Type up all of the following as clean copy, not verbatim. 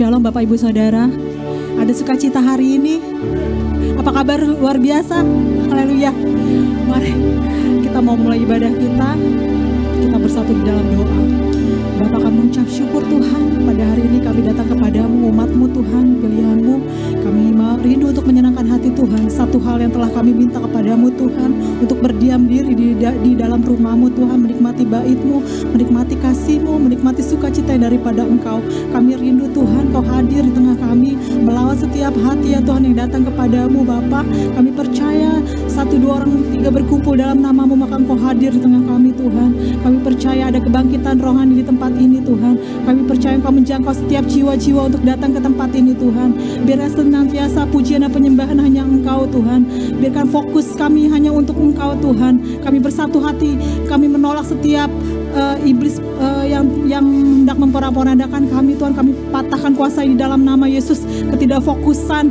Shalom Bapak Ibu Saudara. Ada sukacita hari ini. Apa kabar luar biasa? Haleluya. Mari kita mau mulai ibadah kita. Kita bersatu di dalam doa. Bapak, kami mengucap syukur Tuhan. Pada hari ini kami datang kepadamu, umat-Mu Tuhan, pilihan-Mu. Kami rindu untuk menyenangkan hati Tuhan. Satu hal yang telah kami minta kepadamu Tuhan, untuk berdiam diri di dalam rumah-Mu Tuhan, menikmati bait-Mu, menikmati kasih-Mu, menikmati sukacita daripada Engkau. Kami rindu Tuhan, Kau hadir di tengah kami, melawan setiap hati ya Tuhan yang datang kepadamu Bapa. Kami percaya 1, 2 orang 3 berkumpul dalam nama-Mu, maka Engkau hadir di tengah kami Tuhan. Kami percaya ada kebangkitan rohani di tempat ini Tuhan. Kami percaya Engkau menjangkau setiap jiwa-jiwa untuk datang ke tempat ini Tuhan. Biarlah senantiasa pujian dan penyembahan hanya Engkau Tuhan. Biarkan fokus kami hanya untuk Engkau Tuhan. Kami bersatu hati, kami menolak setiap iblis yang hendak memporak-porandakan kami Tuhan. Kami patahkan kuasa di dalam nama Yesus. Ketidakfokusan,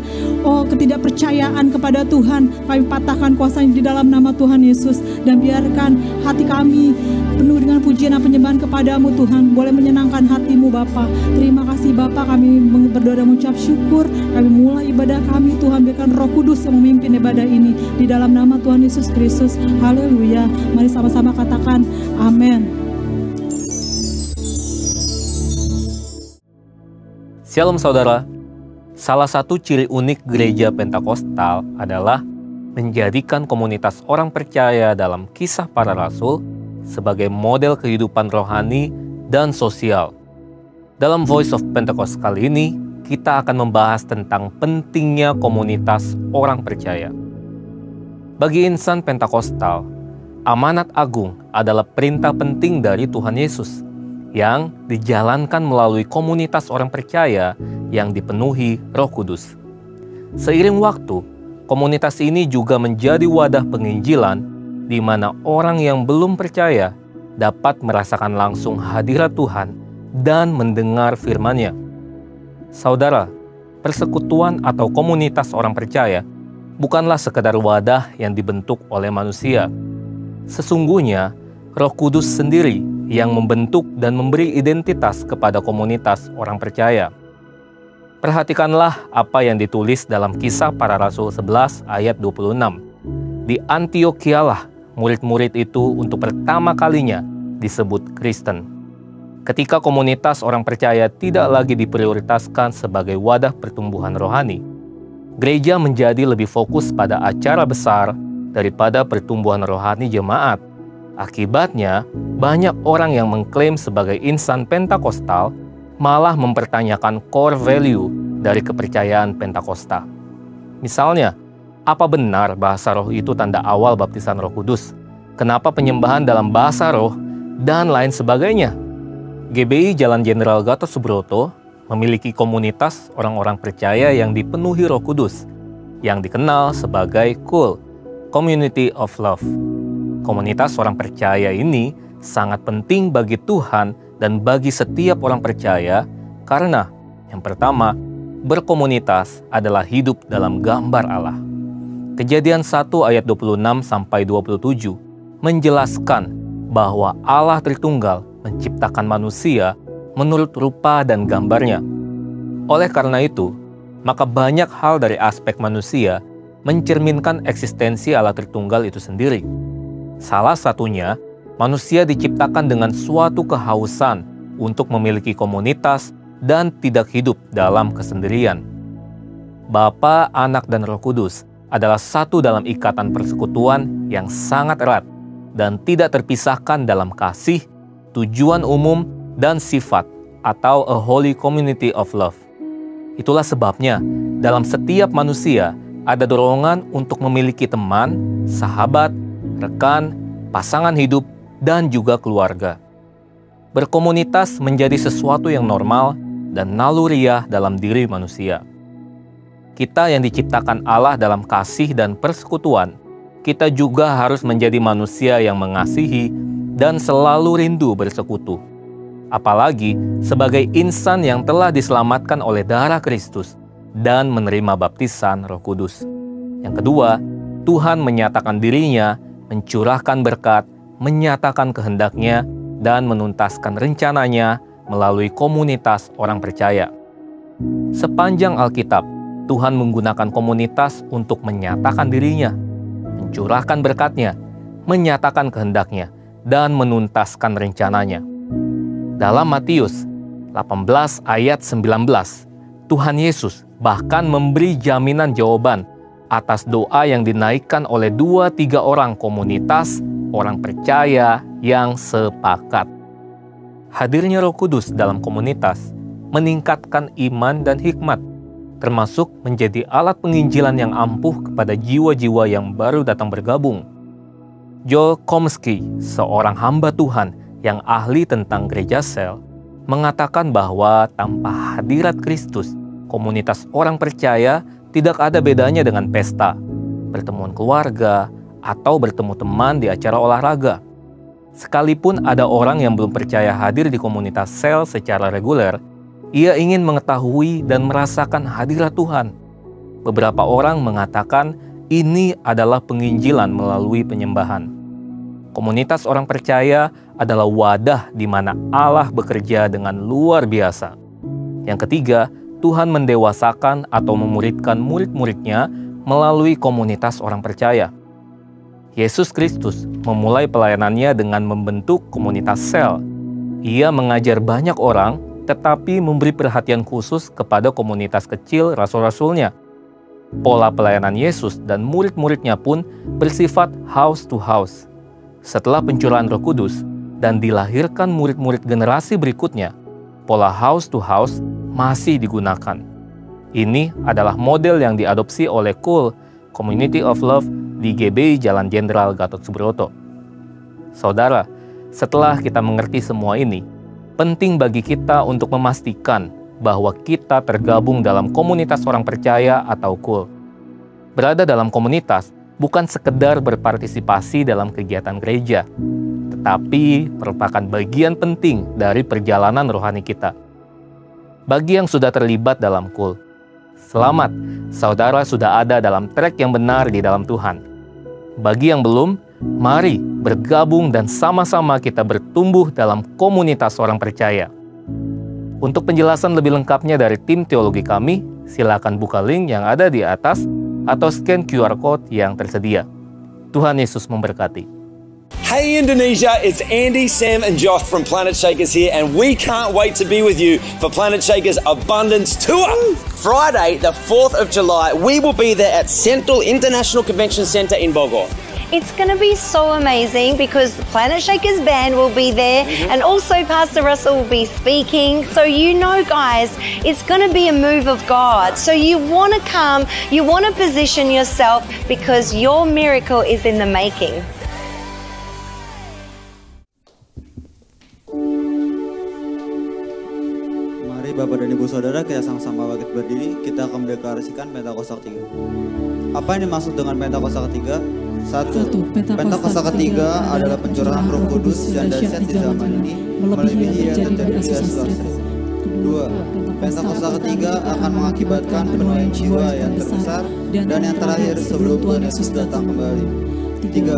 ketidakpercayaan kepada Tuhan, kami patahkan kuasa di dalam nama Tuhan Yesus. Dan biarkan hati kami penuh dengan pujian dan penyembahan kepadamu Tuhan. Boleh menyenangkan hatimu Bapa. Terima kasih Bapa, kami berdoa dan mengucap syukur. Kami mulai ibadah kami Tuhan. Biarkan Roh Kudus yang memimpin ibadah ini di dalam nama Tuhan Yesus Kristus. Haleluya. Mari sama-sama katakan amin. Shalom saudara. Salah satu ciri unik gereja Pentakosta adalah menjadikan komunitas orang percaya dalam Kisah Para Rasul sebagai model kehidupan rohani dan sosial. Dalam Voice of Pentecost kali ini, kita akan membahas tentang pentingnya komunitas orang percaya. Bagi insan Pentakostal, amanat agung adalah perintah penting dari Tuhan Yesus yang dijalankan melalui komunitas orang percaya yang dipenuhi Roh Kudus. Seiring waktu, komunitas ini juga menjadi wadah penginjilan di mana orang yang belum percaya dapat merasakan langsung hadirat Tuhan dan mendengar firman-Nya. Saudara, persekutuan atau komunitas orang percaya bukanlah sekedar wadah yang dibentuk oleh manusia. Sesungguhnya, Roh Kudus sendiri yang membentuk dan memberi identitas kepada komunitas orang percaya. Perhatikanlah apa yang ditulis dalam Kisah Para Rasul 11 ayat 26. Di Antiochialah murid-murid itu untuk pertama kalinya disebut Kristen. Ketika komunitas orang percaya tidak lagi diprioritaskan sebagai wadah pertumbuhan rohani, gereja menjadi lebih fokus pada acara besar daripada pertumbuhan rohani jemaat. Akibatnya, banyak orang yang mengklaim sebagai insan Pentakostal malah mempertanyakan core value dari kepercayaan Pentakosta. Misalnya, apa benar bahasa roh itu tanda awal baptisan Roh Kudus? Kenapa penyembahan dalam bahasa roh? Dan lain sebagainya. GBI Jalan Jenderal Gatot Subroto memiliki komunitas orang-orang percaya yang dipenuhi Roh Kudus, yang dikenal sebagai KUL, Community of Love. Komunitas orang percaya ini sangat penting bagi Tuhan dan bagi setiap orang percaya karena yang pertama, berkomunitas adalah hidup dalam gambar Allah. Kejadian 1 ayat 26-27 menjelaskan bahwa Allah Tritunggal menciptakan manusia menurut rupa dan gambarnya. Oleh karena itu, maka banyak hal dari aspek manusia mencerminkan eksistensi Allah Tritunggal itu sendiri. Salah satunya, manusia diciptakan dengan suatu kehausan untuk memiliki komunitas dan tidak hidup dalam kesendirian. Bapa, Anak, dan Roh Kudus adalah satu dalam ikatan persekutuan yang sangat erat dan tidak terpisahkan dalam kasih, tujuan umum, dan sifat atau a holy community of love. Itulah sebabnya dalam setiap manusia ada dorongan untuk memiliki teman, sahabat, rekan, pasangan hidup, dan juga keluarga. Berkomunitas menjadi sesuatu yang normal dan naluriah dalam diri manusia. Kita yang diciptakan Allah dalam kasih dan persekutuan, kita juga harus menjadi manusia yang mengasihi dan selalu rindu bersekutu. Apalagi sebagai insan yang telah diselamatkan oleh darah Kristus dan menerima baptisan Roh Kudus. Yang kedua, Tuhan menyatakan dirinya, mencurahkan berkat, menyatakan kehendak-Nya, dan menuntaskan rencananya melalui komunitas orang percaya. Sepanjang Alkitab, Tuhan menggunakan komunitas untuk menyatakan dirinya, mencurahkan berkat-Nya, menyatakan kehendak-Nya, dan menuntaskan rencananya. Dalam Matius 18 ayat 19, Tuhan Yesus bahkan memberi jaminan jawaban atas doa yang dinaikkan oleh 2-3 orang komunitas orang percaya yang sepakat. Hadirnya Roh Kudus dalam komunitas meningkatkan iman dan hikmat, termasuk menjadi alat penginjilan yang ampuh kepada jiwa-jiwa yang baru datang bergabung. Joel Komsky, seorang hamba Tuhan yang ahli tentang gereja sel, mengatakan bahwa tanpa hadirat Kristus, komunitas orang percaya tidak ada bedanya dengan pesta, pertemuan keluarga, atau bertemu teman di acara olahraga. Sekalipun ada orang yang belum percaya hadir di komunitas sel secara reguler, ia ingin mengetahui dan merasakan hadirat Tuhan. Beberapa orang mengatakan ini adalah penginjilan melalui penyembahan. Komunitas orang percaya adalah wadah di mana Allah bekerja dengan luar biasa. Yang ketiga, Tuhan mendewasakan atau memuridkan murid-muridnya melalui komunitas orang percaya. Yesus Kristus memulai pelayanannya dengan membentuk komunitas sel. Ia mengajar banyak orang, tetapi memberi perhatian khusus kepada komunitas kecil rasul-rasulnya. Pola pelayanan Yesus dan murid-muridnya pun bersifat house to house. Setelah pencurahan Roh Kudus dan dilahirkan murid-murid generasi berikutnya, pola house to house masih digunakan. Ini adalah model yang diadopsi oleh KUL, Community of Love di GBI Jalan Jenderal Gatot Subroto. Saudara, setelah kita mengerti semua ini, penting bagi kita untuk memastikan bahwa kita tergabung dalam komunitas orang percaya atau KUL. Berada dalam komunitas bukan sekedar berpartisipasi dalam kegiatan gereja, tetapi merupakan bagian penting dari perjalanan rohani kita. Bagi yang sudah terlibat dalam KUL, selamat, saudara sudah ada dalam trek yang benar di dalam Tuhan. Bagi yang belum, mari bergabung dan sama-sama kita bertumbuh dalam komunitas orang percaya. Untuk penjelasan lebih lengkapnya dari tim teologi kami, silakan buka link yang ada di atas atau scan QR Code yang tersedia. Tuhan Yesus memberkati. Hey Indonesia, it's Andy, Sam and Josh from Planet Shakers here, and we can't wait to be with you for Planet Shakers Abundance Tour. Friday, the 4th of July, we will be there at Central International Convention Centre in Bogor. It's going to be so amazing because the Planet Shakers band will be there and also Pastor Russell will be speaking. So you know, guys, it's going to be a move of God. So you want to come, you want to position yourself because your miracle is in the making. Mari Bapak dan Ibu Saudara, kita sama-sama bangkit berdiri, kita akan mendeklarasikan Pentakosta ketiga. Apa yang dimaksud dengan Pentakosta ketiga? Satu, Pentakosta ketiga adalah pencurahan Roh Kudus yang dahsyat di zaman ini, melebihi yang terjadi di Asusas. Dua, Pentakosta ketiga akan mengakibatkan penuaian jiwa yang terbesar dan yang terakhir sebelum Tuhan Yesus datang kembali. Tiga,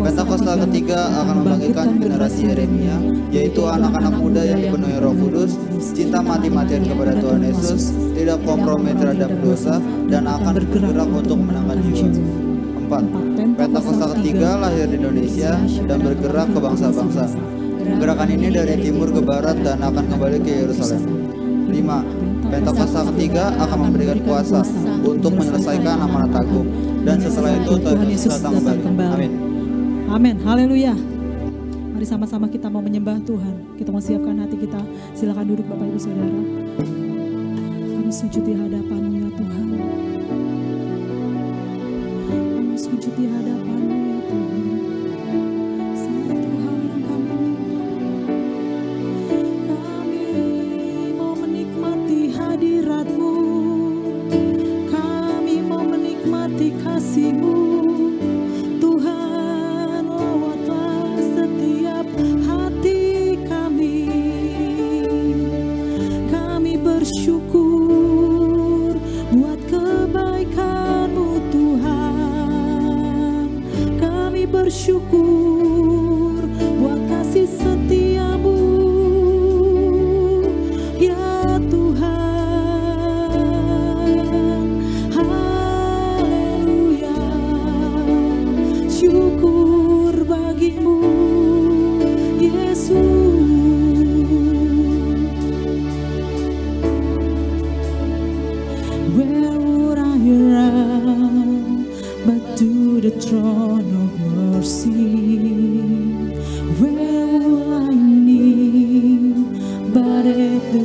Pentakosta ketiga akan membangkitkan generasi Yeremia, yaitu anak-anak muda yang dipenuhi Roh Kudus, cinta mati-matian kepada Tuhan Yesus, tidak kompromi terhadap dosa, dan akan bergerak untuk menangkan jiwa. 4. Pentakosta ketiga lahir di Indonesia dan bergerak ke bangsa-bangsa. Gerakan ini dari timur ke barat dan akan kembali ke Yerusalem. 5. Pentakosta ketiga akan memberikan kuasa untuk menyelesaikan amanat agung, dan setelah itu Tuhan Yesus datang kembali. Amin. Amin. Haleluya. Mari sama-sama kita mau menyembah Tuhan. Kita mau siapkan hati kita. Silakan duduk Bapak Ibu Saudara. Kami sujud di hadapan-Mu ya Tuhan. Kami sujud di hadapan-Mu ya Tuhan. Satu hal yang kami minta, kami mau menikmati hadirat-Mu. Kami mau menikmati kasih-Mu. Tuhan, lawatlah setiap hati kami. Kami bersyukur buat kebaikan-Mu Tuhan.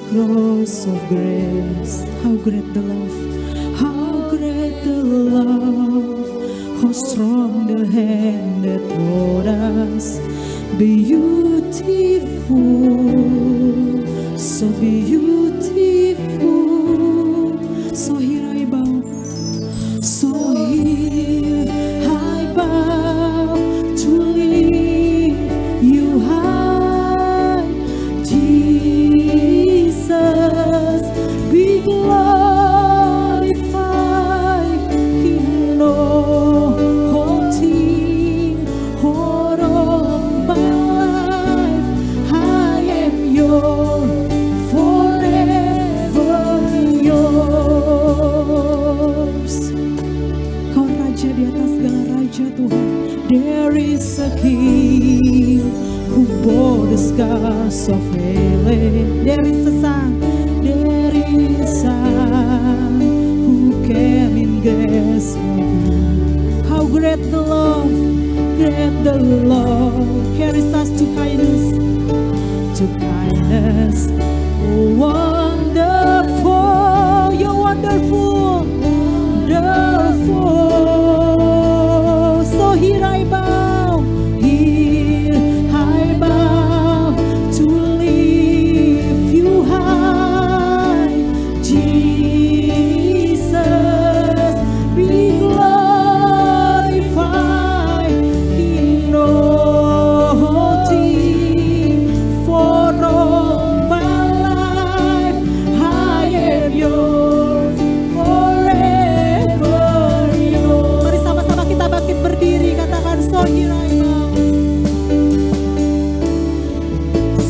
cross of grace. How great the love, how great the love, how strong the hand that brought us. Beautiful, so beautiful. So here I bow, so here I bow to lift you high, Jesus, be glorified in all things, all of my life. I am yours, forever yours. Kau raja di atas segala raja, Tuhan. There is a king who bore the scars of healing. There is a son, there is a son who came in grace of you. How great the love, great the love, carries us to kindness, to kindness. Oh, wonderful, you're wonderful, wonderful. So here I bow, here I bow to lift you high, Jesus, be glorified in all things. For all my life I am yours, forever yours. Mari sama-sama kita bangkit berdiri, katakan so here I bow.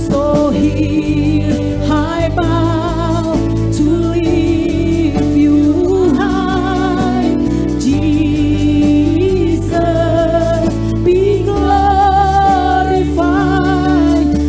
So here I bow to lift you high, Jesus, be glorified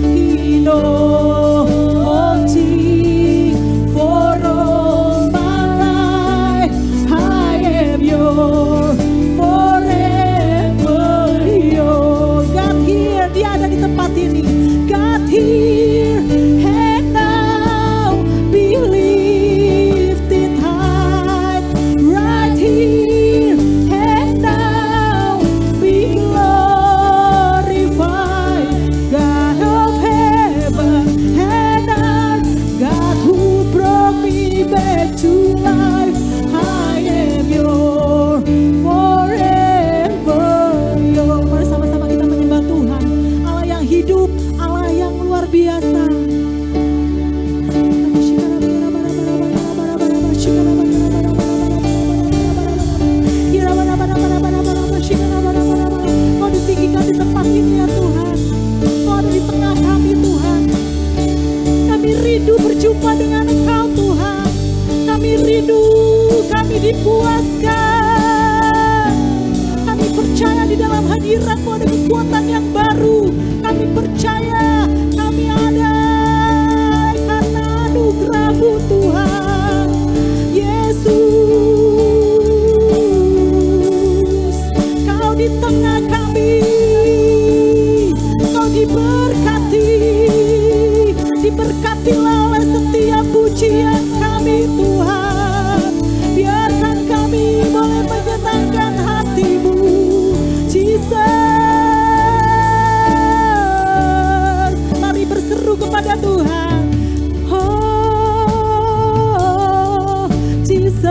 in all things. For all my life I am yours, forever yours. God here, Dia ada di tempat ini. God here and now, be lifted high. Right here and now, be glorified. God of heaven and earth, God who brought me back to life. I am yours, forever yours. Mari sama-sama kita menyembah Tuhan, Allah yang hidup, Allah yang luar biasa. Kau ditinggikan di tempat ini ya Tuhan. Kau ada di tengah kami Tuhan. Kami rindu berjumpa dengan Engkau Tuhan. Kami rindu, kami dipuaskan. Kami percaya di dalam hadirat-Mu ada kekuatan yang baru. Kami percaya kami ada karena anugerah-Mu Tuhan. Yesus, Kau di tengah kami. Kau diberkati. Diberkatilah oleh setiap pujian kami Tuhan. Biarkan kami boleh menyenangkan hati-Mu, Jesus. Mari berseru kepada Tuhan. Oh, Jesus.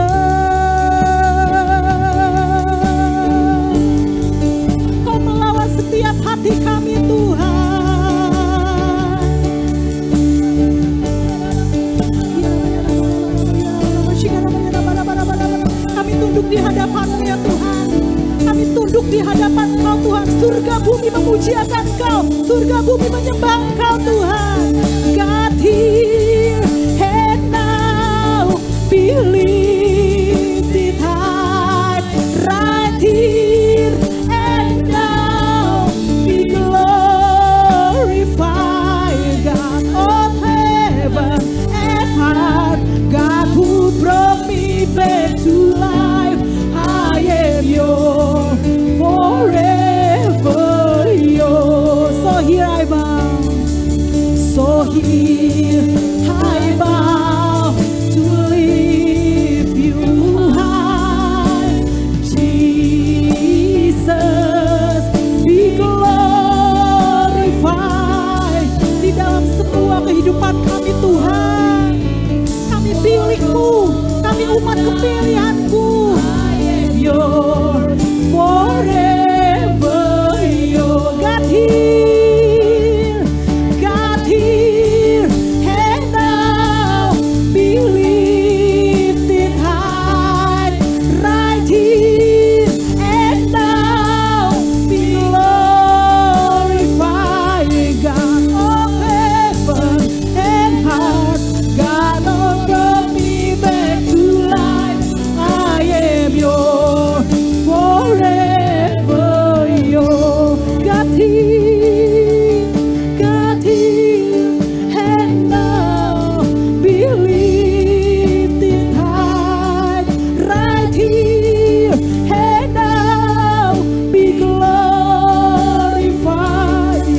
Kau melawan setiap hati kami Tuhan. Kami tunduk di hadapan-Mu ya Tuhan. Kami tunduk di hadapan Kau Tuhan. Surga bumi memuji akan Kau. Surga bumi menyembah Engkau Tuhan. God here and now, be lifted high. Right here and now, be glorified. God of heaven and earth, God who brought me back to life. I am yours, forever yours. So here I bow. So here I bow to lift you high. Jesus, be glorified di dalam semua kehidupan kami Tuhan. Kami pilih-Mu, kami umat kepilihan-Mu. Your forever, your God here, and now be lifted high, right here and now be glorified, God of heaven and heart, God of brought me back to life. I am your forever, your God here, and now be lifted high, right here and now be glorified,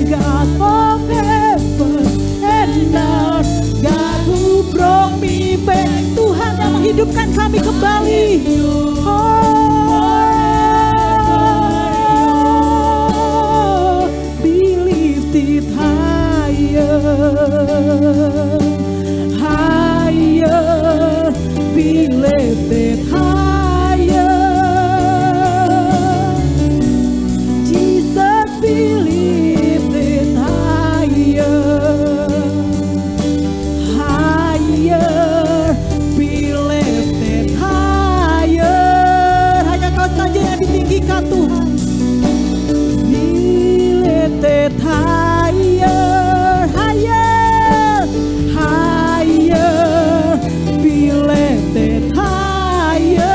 God of heaven and earth, God who brought me back. Tuhan yang menghidupkan kami kembali. Oh, be lifted higher, higher, be lifted higher. Jesus, be lifted higher, higher, be lifted higher. Hanya Kau saja yang ditinggikan Tuhan. Be lifted higher, higher, higher, be lifted higher.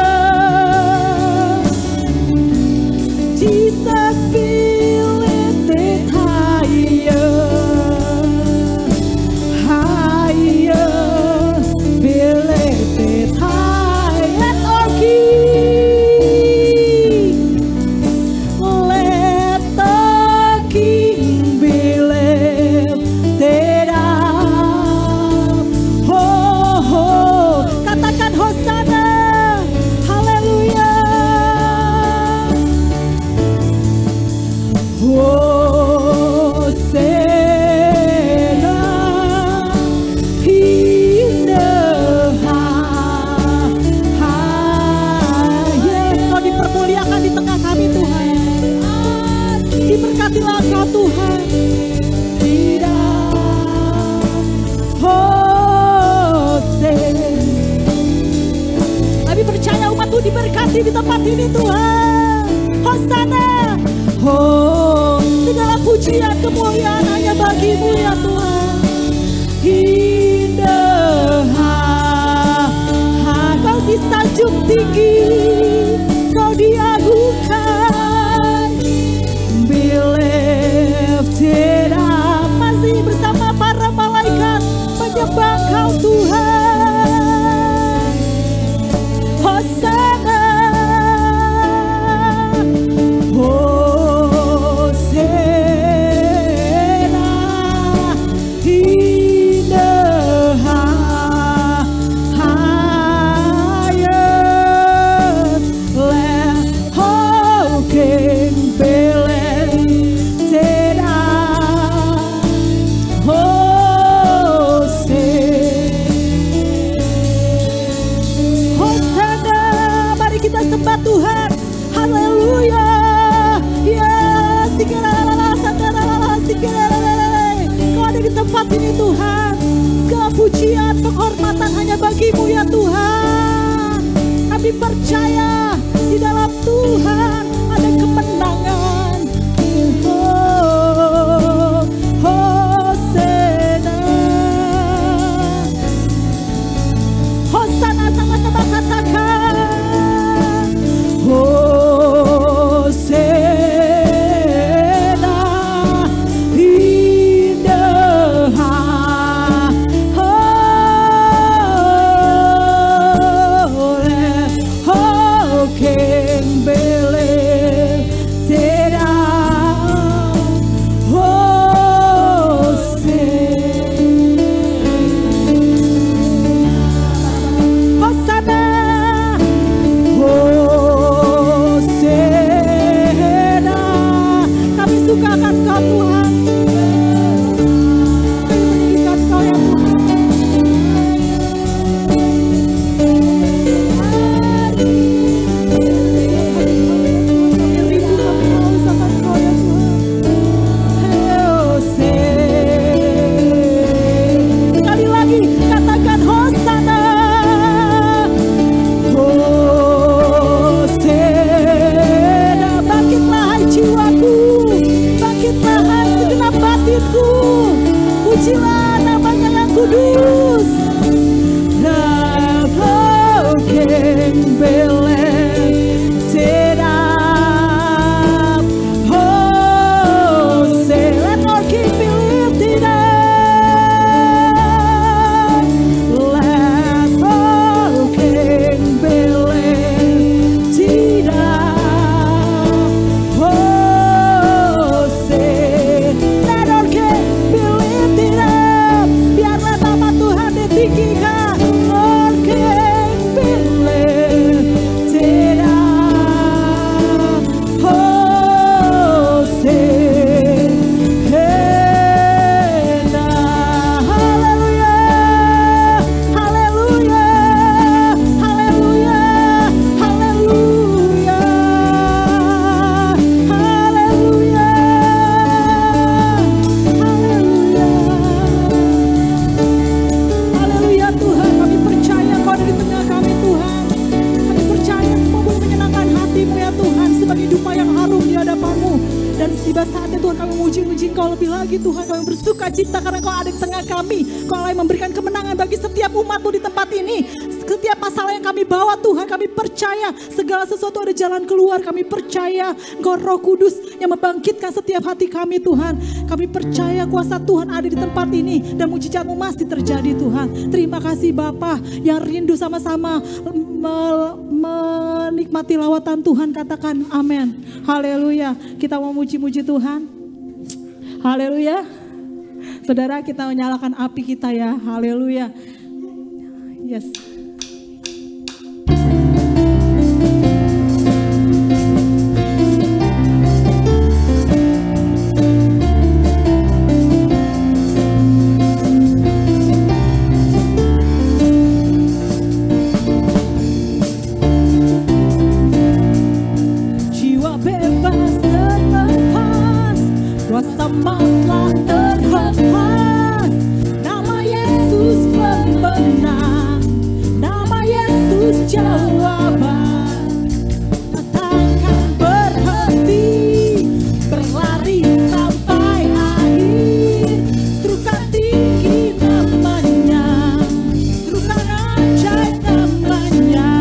Jesus, be lifted higher, higher, be lifted high. Let our King, let the King be lifted up. Oh, oh. Katakan Hosana, haleluya. Hosana in the highest. Kau dipermuliakan di tengah kami Tuhan. Diberkatilah Kau Tuhan. Tidak Hosana. Kami percaya umat-Mu diberkati di tempat ini Tuhan. Hosana. Oh, segala pujian kemuliaan hanya bagi-Mu ya Tuhan. In the high, Kau disanjung tinggi, Kau diagungkan. Be lifted up, masih bersama para malaikat menyembah Kau Tuhan. Hosana, Hosana in the highest. Let all King be lifted up. Hosana, mari kita sembah Tuhan. Haleluya. Ya, Kau ada di tempat ini Tuhan. Segala pujian, penghormatan hanya bagi-Mu ya Tuhan. Kami percaya di dalam Tuhan ada kemenangan. Oh, Hosana. Hosana, sama-sama katakan. Hosana in the high. Oh, let all King be lifted pujilah namanya yang kudus. King Belen sedap. Oh, say let our King be lifted up. Let our King Belen sedap. Oh, say let our King be lifted up. Biarlah nama Tuhan ditinggikan. Our King Engkau lebih lagi Tuhan, kami bersuka cita karena Kau ada di tengah kami. Kau yang memberikan kemenangan bagi setiap umat-Mu di tempat ini. Setiap masalah yang kami bawa Tuhan, kami percaya segala sesuatu ada jalan keluar. Kami percaya Engkau Roh Kudus yang membangkitkan setiap hati kami Tuhan. Kami percaya kuasa Tuhan ada di tempat ini dan mujizat-Mu masih terjadi Tuhan. Terima kasih Bapa yang rindu sama-sama menikmati lawatan Tuhan. Katakan amin. Haleluya. Kita mau muji-muji Tuhan. Haleluya. Saudara, kita menyalakan api kita ya. Haleluya. Yes. Jiwa bebas terlepas, kuasa mautlah terhempas. Nama Yesus pemenang, nama Yesus jawaban. Takkan berhenti, berlari sampai akhir. Serukan tinggi namanya, serukan ajaib namanya.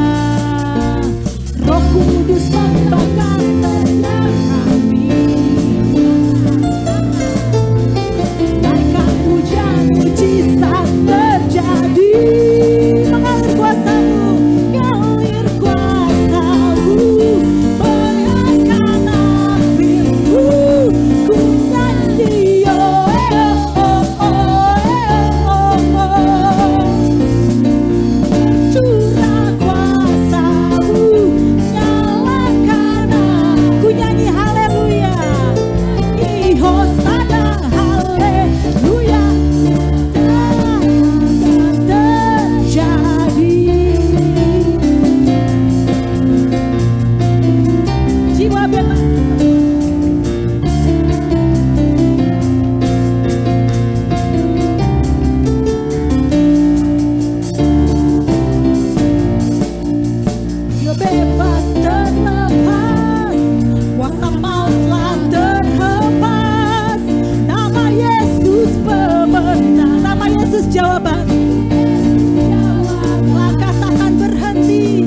Roh Kudus membakar tenaga kami. Naikkan pujian, mujizat terjadi. Mengalir kuasa-Mu, ngalir kuasa-Mu. Bayangkan api-Mu, ku nyanyi oh, oh, oh, oh, oh. Curah kuasa-Mu, nyalakan aku nyanyi haleluya. Hosana haleluya. Terjadi. Jiwa bebas. Jiwa bebas terlepas, kuasa mautlah terhempas. Nama Yesus pemenang, nama Yesus jawaban. Langkah takkan berhenti,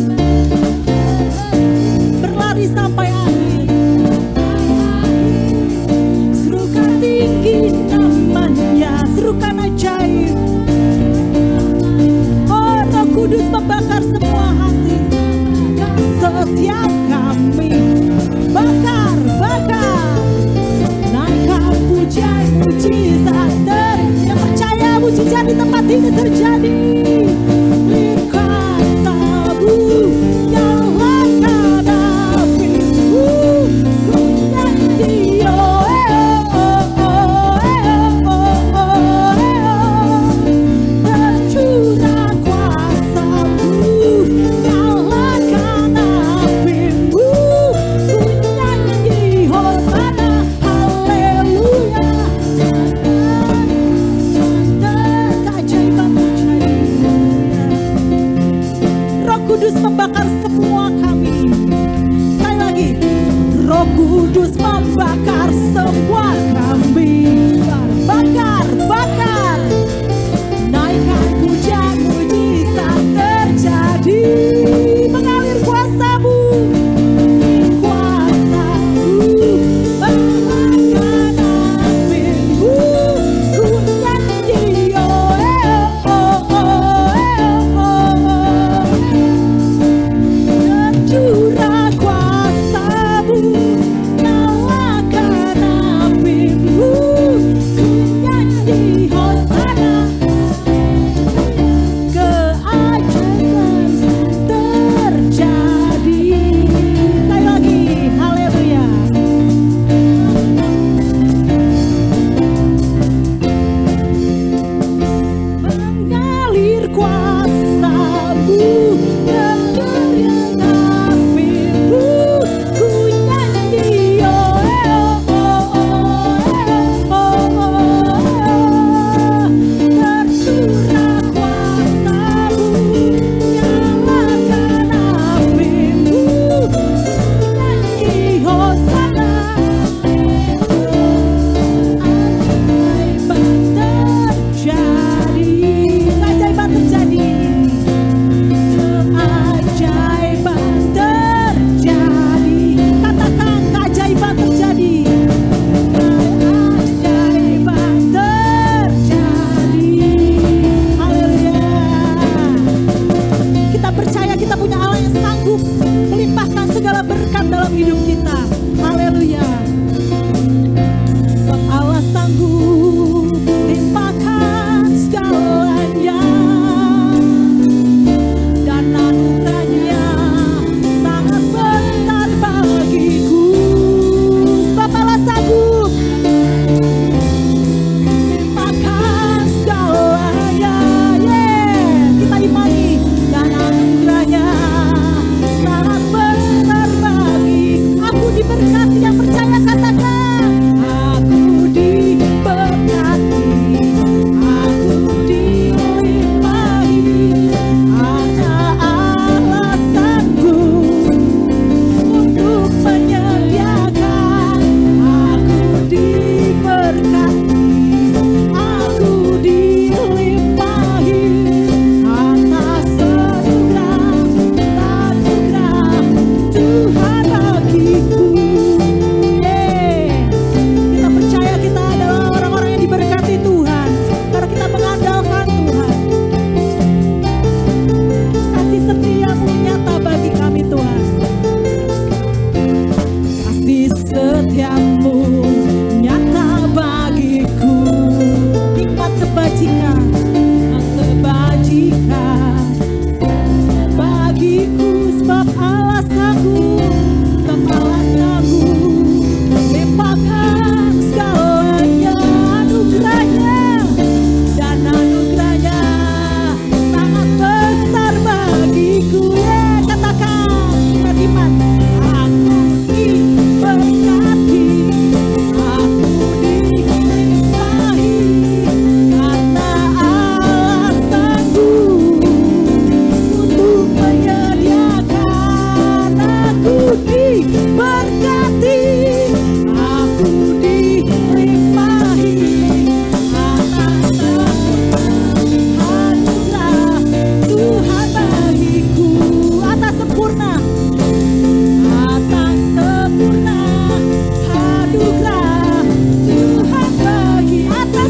berlari sampai akhir. Serukan tinggi namanya, serukan ajaib. Oh, Roh Kudus membakar semua hati. Setiap kami bakar, bakar. Naikkan pujian, mujizat yang percaya mujizat di tempat ini terjadi. Kuasa-Mu, nyalakan api-Mu, ku nyanyi oh, oh, oh, oh, oh, oh. Tercurah kuasa-Mu, nyalakan api-Mu, ku nyanyi hosana haleluya. Keajaiban terjadi.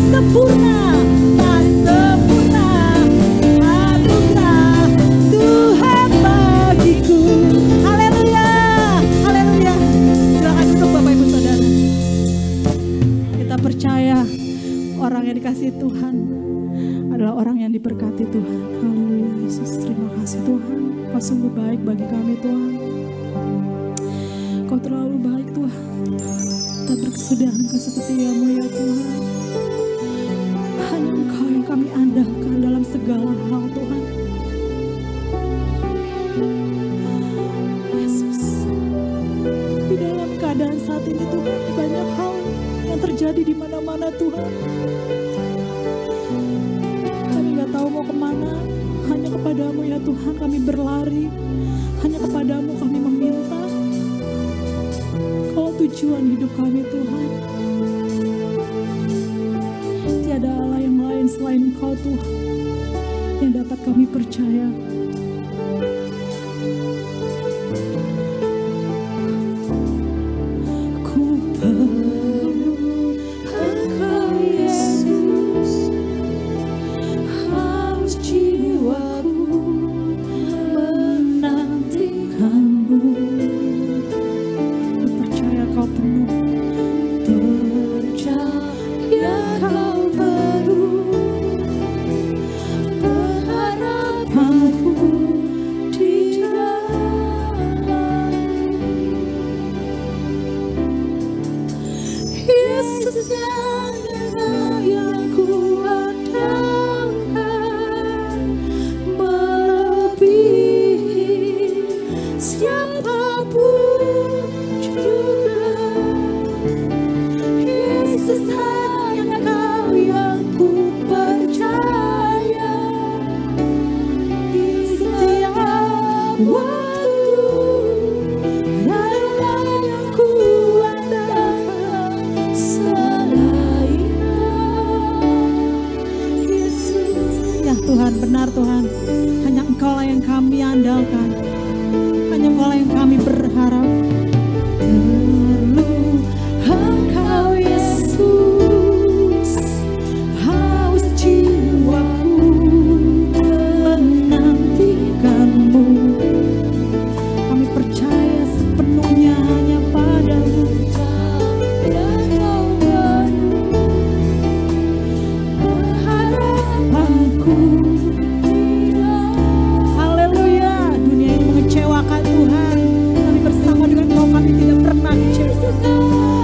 sempurna, tak sempurna anugerah Tuhan bagiku. Haleluya, haleluya. Silakan duduk Bapak Ibu Saudara. Kita percaya orang yang dikasihi Tuhan adalah orang yang diberkati Tuhan. Haleluya Yesus, terima kasih Tuhan. Kau sungguh baik bagi kami Tuhan. Kau terlalu baik Tuhan. Tak berkesudahan kasih setiamu ya Tuhan. Hanya Engkau yang kami andalkan dalam segala hal Tuhan. Yesus, di dalam keadaan saat ini Tuhan, banyak hal yang terjadi di mana-mana Tuhan. Kami gak tahu mau kemana. Hanya kepadamu ya Tuhan kami berlari. Hanya kepadamu kami meminta. Kau tujuan hidup kami Tuhan. Tiada Allah yang lain selain Engkau Tuhan yang dapat kami percaya. Ku perlu Engkau Yesus, haus jiwaku menantikanmu. Ku percaya Kau penuh, percaya Kau penuh pengharapanku di dalam Yesus yang ku andalkan, melebihi siapapun juga. Yesus hanya Kau yang ku percaya di setiap waktu. Tiada yang ku andalkan selain Kau, Yesus. Ya Tuhan, benar Tuhan. Hanya Engkau lah yang kami andalkan. Hanya Engkau lah yang kami berharap. Perlu Engkau Yesus, haus jiwaku menantikanmu. Kami percaya sepenuhnya hanya padamu. Dan Kau penuh pengharapanku. Haleluya. Dunia ini mengecewakan Tuhan. Tapi bersama dengan Kau kami tidak pernah kecewa.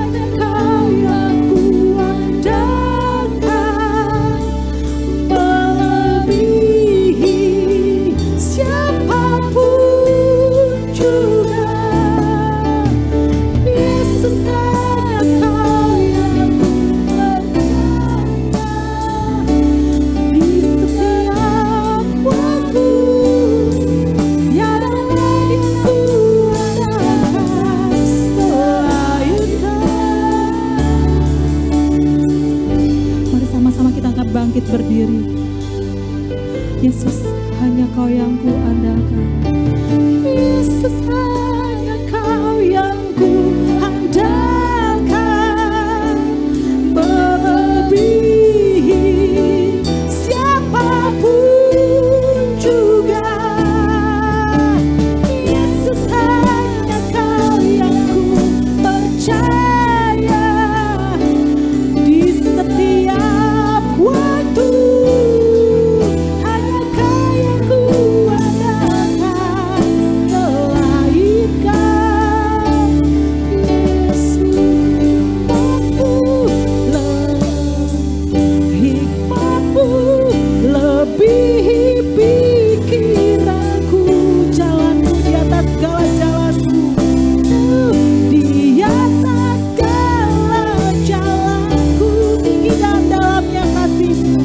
Hanya Kau yang ku andalkan, melebihi siapapun juga. Yesus hanya Kau yang ku percaya di setiap waktu. Tiada yang ku andalkan selain Kau. Mari sama-sama kita angkat bangkit berdiri. Yesus, hanya Kau yang ku andalkan. Yesus, hanya Kau yang ku andalkan, melebihi siapapun juga. Yesus, hanya Kau yang ku percaya di setiap waktu. Hanya Kau yang ku andalkan selain Kau, Yesus. Hikmat-Mu lebihi pikiranku. Jalanmu di atas segala jalanku. Di atas segala jalanku. Tinggi dan dalamnya kasih-Mu.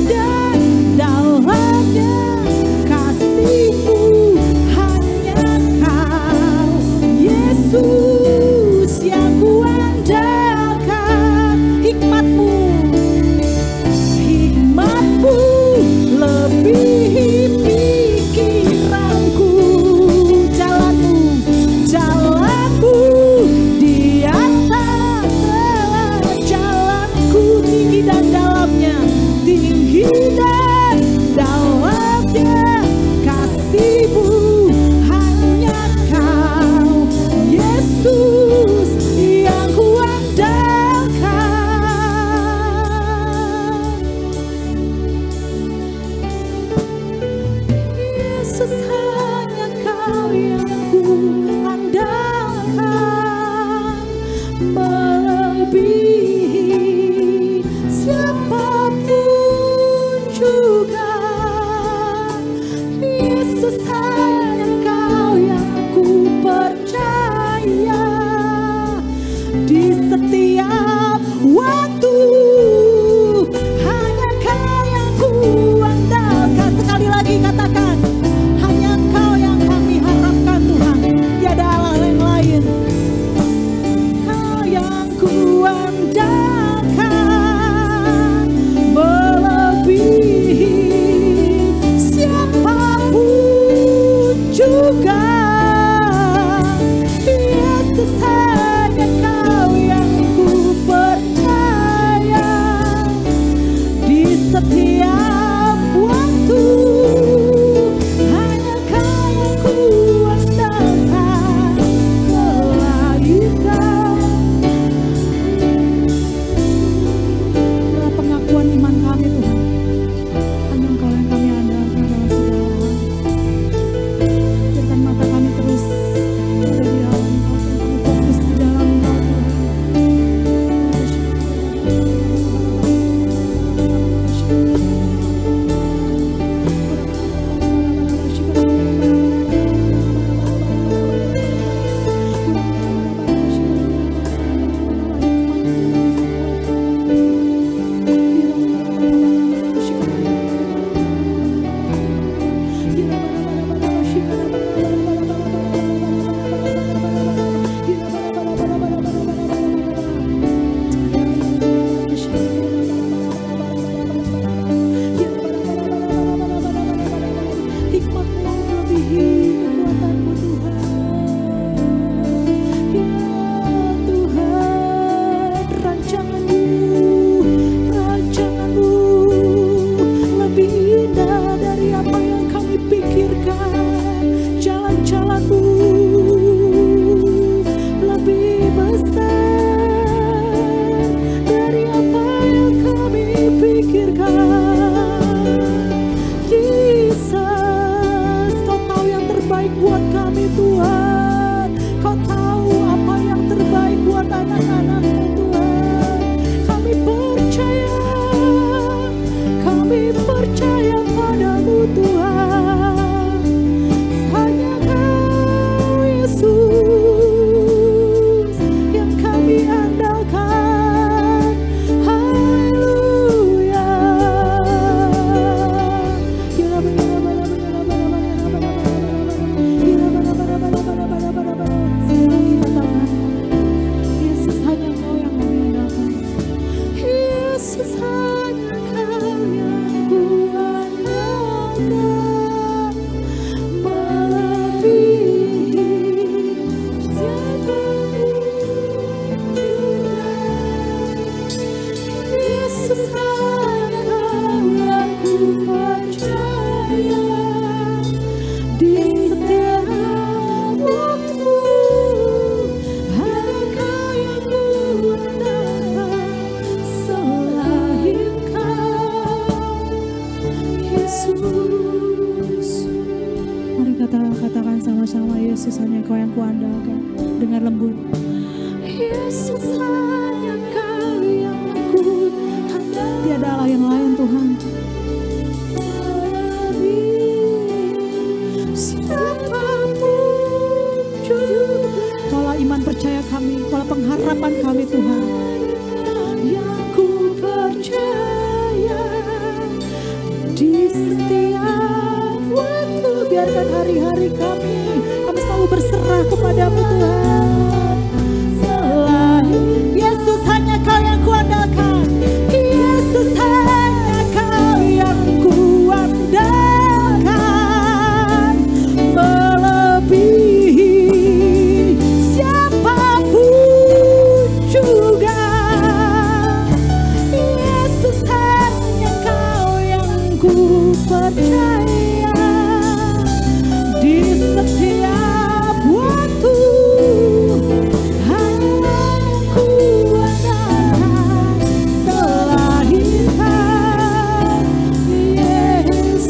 Dan dalamnya kasih-Mu. Hanya Kau Yesus yang ku andalkan. Hikmat-Mu juga. Yesus hanya Kau yang ku percaya. Di setiap waktu hanya Kau yang ku andalkan. Sekali lagi katakan, hanya Kau yang kami harapkan Tuhan, tiada Allah yang lain. Kau yang ku andalkan, melebihi siapapun juga. Yesus hanya Kau yang ku percaya. Di setiap waktu hanya Kau yang ku andalkan, selain Kau. Inilah pengakuan iman kami Tuhan, hanya Engkau yang kami andalkan dalam segala hal. Biarkan mata kami terus ada di dalam Engkau, kami fokus di dalam Engkau Tuhan. Hikmat-Mu yang melebihi kekuatanku Tuhan. Ya Tuhan, rancangan-Mu lebih indah dari apa yang kami pikirkan. Jalan-jalan-Mu lebih besar dari apa yang kami pikirkan. Yesus, Kau tahu yang terbaik buat kami Tuhan. Kau tahu apa yang terbaik buat anak-anak-Mu Tuhan. Kami percaya padamu Tuhan. Hanya Kau Yesus yang kami andalkan. Haleluya. Yesus hanya Kau yang kami andalkan. Yesus hanya Kau yang ku andalkan, melebihi siapapun juga. Yesus hanya Kau yang ku percaya. Di setiap waktu hanya Kau yang ku andalkan, selain Kau Yesus. Mari katakan sama-sama, Yesus hanya Kau yang ku andalkan. Dengar lembut. Yesus hanya Kau yang ku andalkan, tiada Allah yang lain Tuhan. Siapapun juga. Kaulah iman percaya kami, kaulah pengharapan kami Tuhan. Yang ku percaya. Di setiap waktu biarkan hari-hari kami selalu berserah kepadamu Tuhan. Selain Yesus hanya Kau yang ku andalkan. Yesus hanya Kau yang ku andalkan, melebihi siapapun juga. Yesus hanya Kau yang ku percaya. Di setiap waktu hanya ku andalkan, selain Kau Yesus.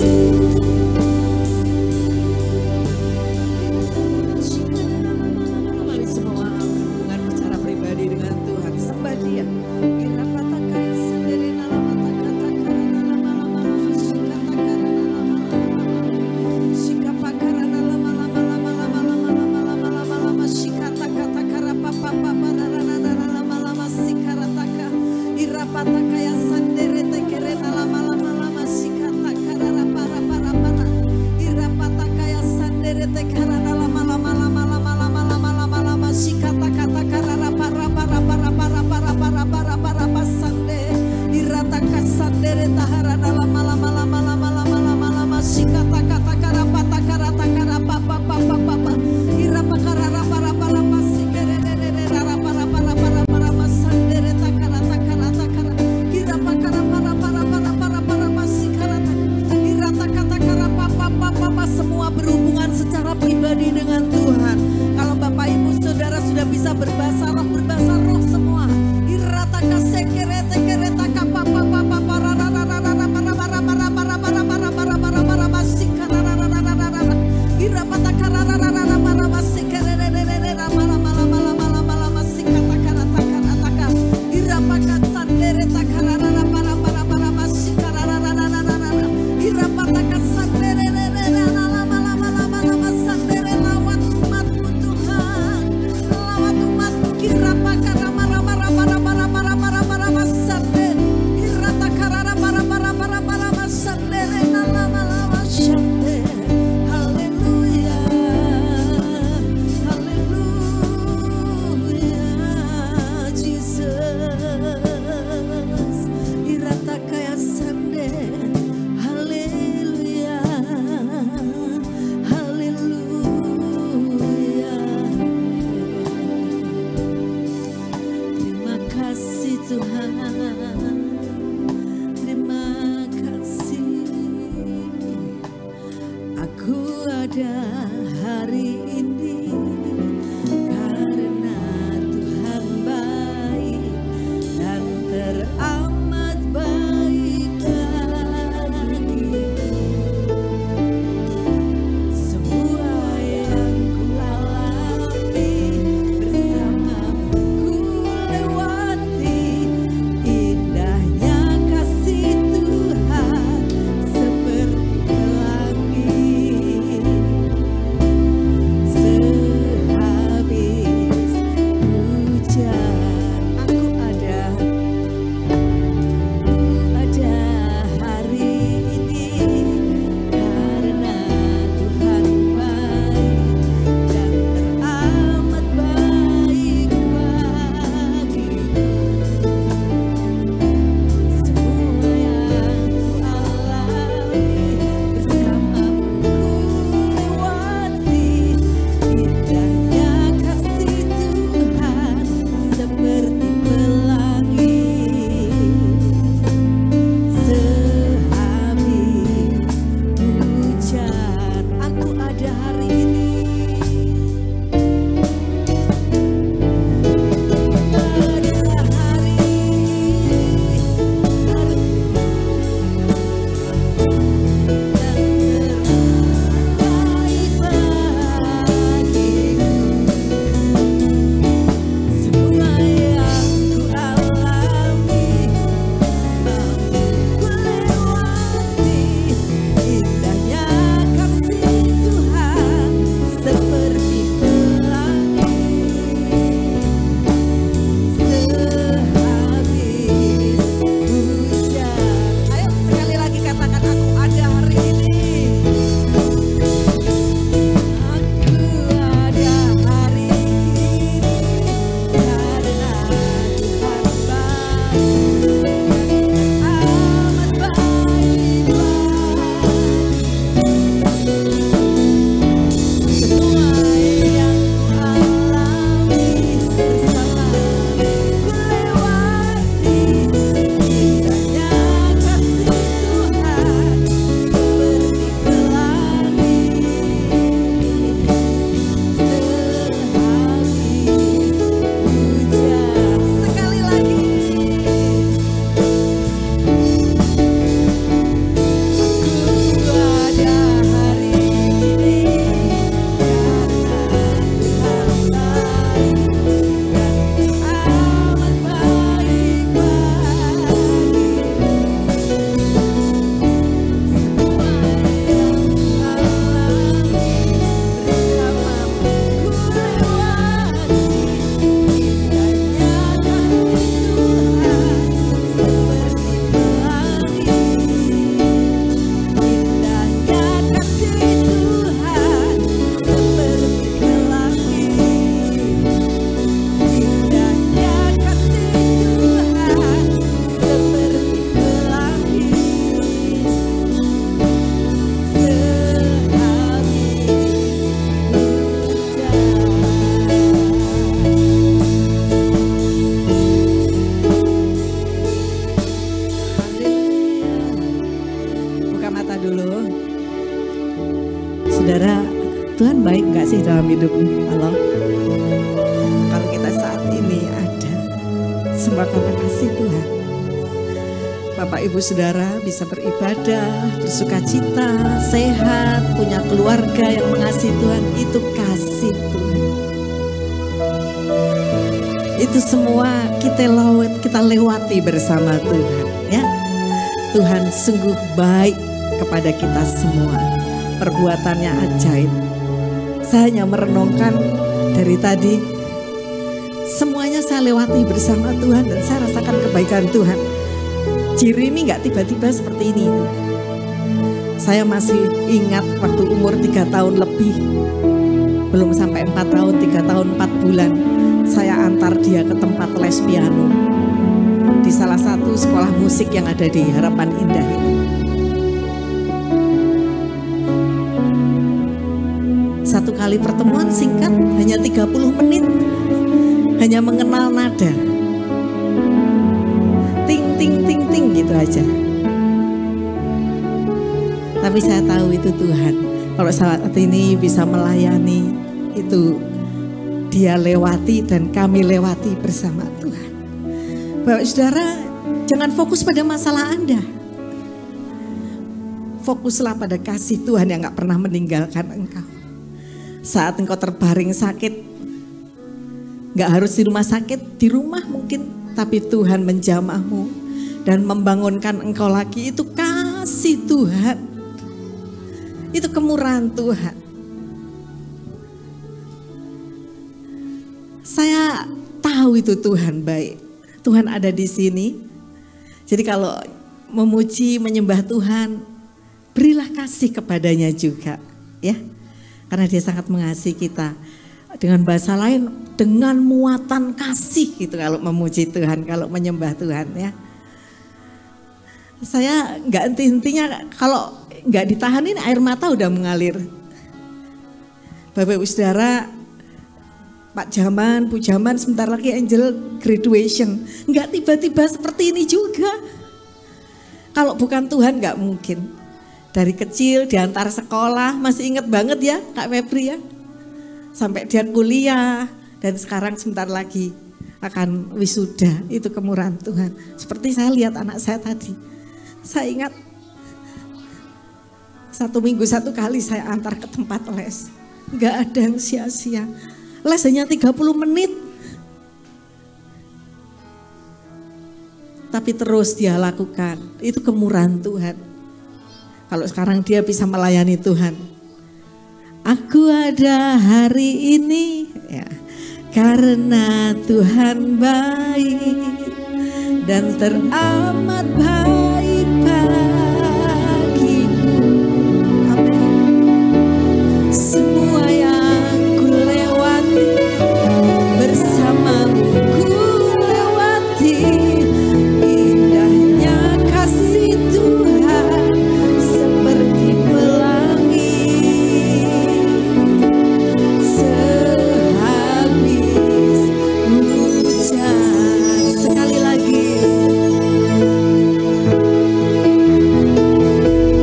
Mari semua hubungan secara pribadi dengan Tuhan, sembah Dia. Kita katakan sendiri nama kata-kata nama sandere taharana lama lama lama lama lama lama lama sikata kata karapa takara takara papa papa papa irapa karara para para pasikere rapa rapa rapa rapa rapa sandere takara takara takara irapa kara para para para para para pasikara irata kata kara papa papa semua berhubungan secara pribadi dengan Tuhan. Kalau Bapak Ibu Saudara sudah bisa berbahasa roh semua. Irata kasekere tekere takapa papa papa rara rara rara para para para para para para para para para masika rara rara rara rara irapa takara rara rara para masikere rara mala mala mala mala mala masika takara takara takara irapa katsandere takara rara para para para masika rara rara rara rara irapa takasandere rara mala mala mala mala masandere lawat umatmu Tuhan lawat umatmu kirapa kara mara mara mara mara mara mara mara masande irata karara mara mara mara mara masandere lama lama shande haleluya haleluya Jesus irata kaya sande haleluya haleluya. Terima kasih Tuhan, terima kasih. Aku ada hari ini karena Tuhan baik dan teramat baik bagiku. Semua yang ku alami bersamamu ku lewati, indahnya kasih Tuhan seperti pelangi. dulu. Saudara, Tuhan baik gak sih dalam hidupmu? Halo? Kalau kita saat ini ada semua karena kasih Tuhan. Bapak Ibu Saudara bisa beribadah, bersukacita, sehat, punya keluarga yang mengasihi Tuhan. Itu kasih Tuhan. Itu semua kita lewati bersama Tuhan, ya. Tuhan sungguh baik kepada kita semua. Perbuatannya ajaib. Saya hanya merenungkan dari tadi, semuanya saya lewati bersama Tuhan dan saya rasakan kebaikan Tuhan. Jeremy gak tiba-tiba seperti ini. Saya masih ingat waktu umur 3 tahun lebih, belum sampai 4 tahun, 3 tahun 4 bulan, saya antar dia ke tempat les piano di salah satu sekolah musik yang ada di Harapan Indah ini. Satu kali pertemuan singkat, hanya 30 menit, hanya mengenal nada. Ting, ting, ting, ting gitu aja. Tapi saya tahu itu Tuhan. Kalau saat ini bisa melayani, itu dia lewati dan kami lewati bersama Tuhan. Bapak Saudara, jangan fokus pada masalah Anda. Fokuslah pada kasih Tuhan yang gak pernah meninggalkan engkau. Saat engkau terbaring sakit, gak harus di rumah sakit, di rumah mungkin, tapi Tuhan menjamahmu dan membangunkan engkau lagi. Itu kasih Tuhan, itu kemurahan Tuhan. Saya tahu itu Tuhan baik, Tuhan ada di sini. Jadi kalau memuji, menyembah Tuhan, berilah kasih kepadanya juga, ya. Karena dia sangat mengasihi kita. Dengan bahasa lain, dengan muatan kasih gitu kalau memuji Tuhan, kalau menyembah Tuhan, ya. Saya nggak henti-hentinya, kalau nggak ditahanin air mata udah mengalir. Bapak Ibu Saudara, Pak Jaman, Bu Jaman, sebentar lagi Angel graduation. Nggak tiba-tiba seperti ini juga. Kalau bukan Tuhan nggak mungkin. Dari kecil diantar sekolah, masih ingat banget ya Kak Febri ya. Sampai dia kuliah dan sekarang sebentar lagi akan wisuda. Itu kemurahan Tuhan. Seperti saya lihat anak saya tadi. Saya ingat 1 minggu 1 kali saya antar ke tempat les. Nggak ada yang sia-sia. Les hanya 30 menit. Tapi terus dia lakukan. Itu kemurahan Tuhan. Kalau sekarang dia bisa melayani Tuhan. Aku ada hari ini ya, karena Tuhan baik dan teramat baik bagiku. Amin. Semua yang ku lewati bersamamu ku lewati, indahnya kasih Tuhan seperti pelangi. Sehabis hujan, sekali lagi.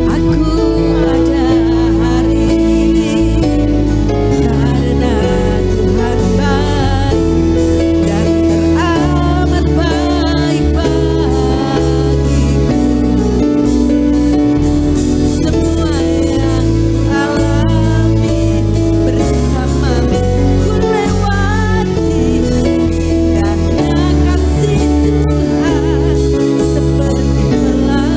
Aku ada hari ini karena Tuhan baik dan teramat baik bagiku. Semua yang alami bersamamu ku lewati, indahnya kasih Tuhan seperti pelangi.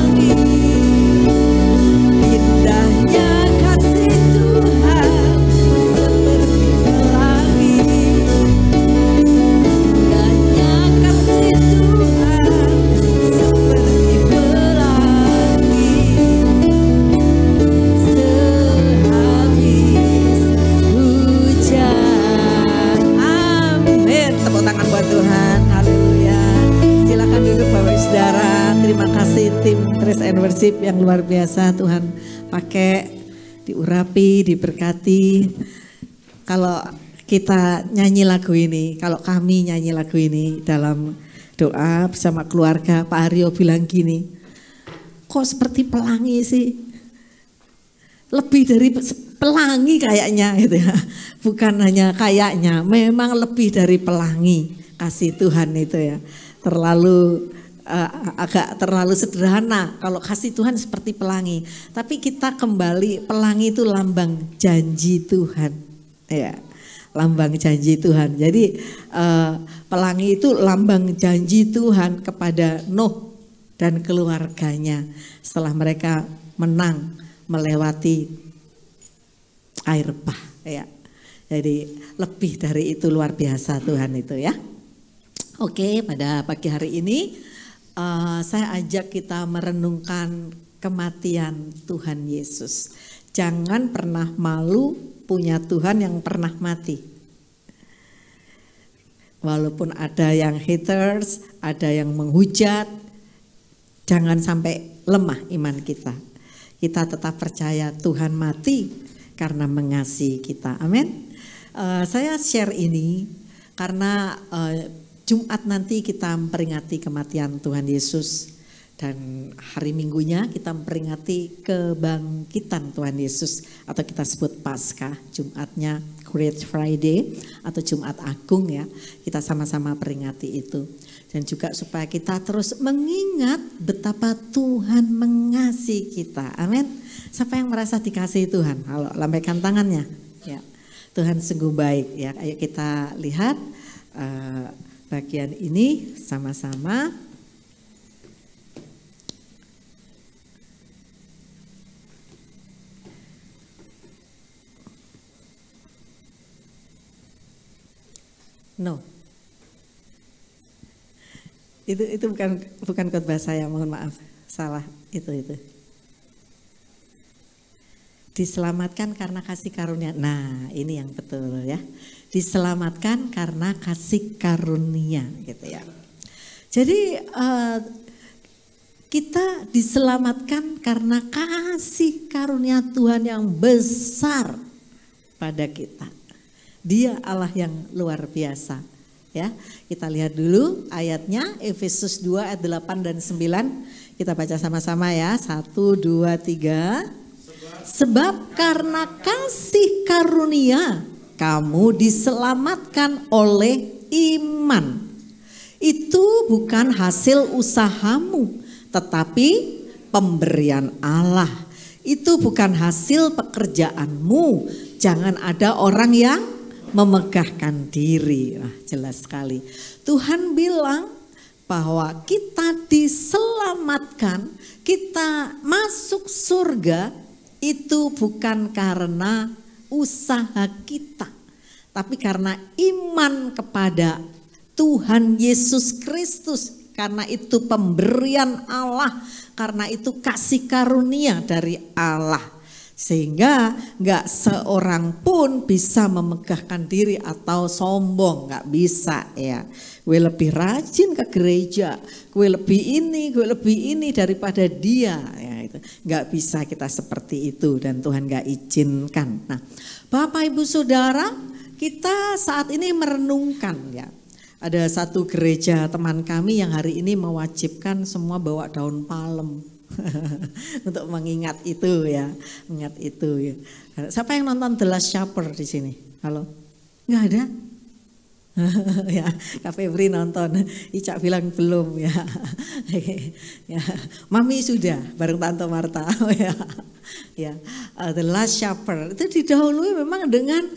Indahnya kasih Tuhan seperti pelangi. Indahnya kasih Tuhan seperti pelangi. Sehabis hujan. Amin. Tepuk tangan buat Tuhan. Haleluya. Silakan duduk Bapak Saudara. Terima kasih tim Praise and Worship yang luar biasa. Tuhan pakai, diurapi, diberkati. Kalau kita nyanyi lagu ini, kalau kami nyanyi lagu ini dalam doa bersama keluarga, Pak Aryo bilang gini, kok seperti pelangi sih? lebih dari pelangi kayaknya gitu ya. Bukan hanya kayaknya, memang lebih dari pelangi kasih Tuhan itu ya. Agak terlalu sederhana kalau kasih Tuhan seperti pelangi. Tapi kita kembali, pelangi itu lambang janji Tuhan. Ya, lambang janji Tuhan. Jadi pelangi itu lambang janji Tuhan kepada Nuh dan keluarganya setelah mereka menang melewati air bah. Ya. Jadi lebih dari itu, luar biasa Tuhan itu ya. Oke, pada pagi hari ini saya ajak kita merenungkan kematian Tuhan Yesus. Jangan pernah malu punya Tuhan yang pernah mati. Walaupun ada yang haters, ada yang menghujat, jangan sampai lemah iman kita. Kita tetap percaya Tuhan mati karena mengasihi kita. Amin. Saya share ini karena Jumat nanti kita memperingati kematian Tuhan Yesus dan hari Minggunya kita memperingati kebangkitan Tuhan Yesus atau kita sebut Paskah, Jumatnya Great Friday atau Jumat Agung ya. Kita sama-sama peringati itu. Dan juga supaya kita terus mengingat betapa Tuhan mengasihi kita. Amin. Siapa yang merasa dikasihi Tuhan? Halo, lambaikan tangannya. Ya. Tuhan sungguh baik ya. Ayo kita lihat bagian ini sama-sama. No. Itu bukan khotbah saya, mohon maaf. Salah itu. Diselamatkan karena kasih karunia. Nah, ini yang betul ya. Diselamatkan karena kasih karunia gitu ya. Jadi kita diselamatkan karena kasih karunia Tuhan yang besar pada kita. Dia Allah yang luar biasa ya. Kita lihat dulu ayatnya, Efesus 2 ayat 8 dan 9. Kita baca sama-sama ya. 1, 2, 3. Sebab karena kasih karunia kamu diselamatkan oleh iman. Itu bukan hasil usahamu, tetapi pemberian Allah. Itu bukan hasil pekerjaanmu. Jangan ada orang yang memegahkan diri. Jelas sekali. Tuhan bilang bahwa kita diselamatkan, kita masuk surga itu bukan karena usaha kita, tapi karena iman kepada Tuhan Yesus Kristus. Karena itu pemberian Allah, karena itu kasih karunia dari Allah. Sehingga gak seorang pun bisa memegahkan diri atau sombong, gak bisa ya. Gue lebih rajin ke gereja, gue lebih ini daripada dia. Ya, itu gak bisa kita seperti itu dan Tuhan gak izinkan. Nah, Bapak Ibu Saudara, kita saat ini merenungkan ya. Ada satu gereja teman kami yang hari ini mewajibkan semua bawa daun palem. Untuk mengingat itu ya, mengingat itu ya. Siapa yang nonton The Last Supper di sini? Halo? Nggak ada? Ya, Kak Febri nonton, Ica bilang belum ya. Ya, Mami sudah bareng Tante Marta. Ya, The Last Supper itu didahului memang dengan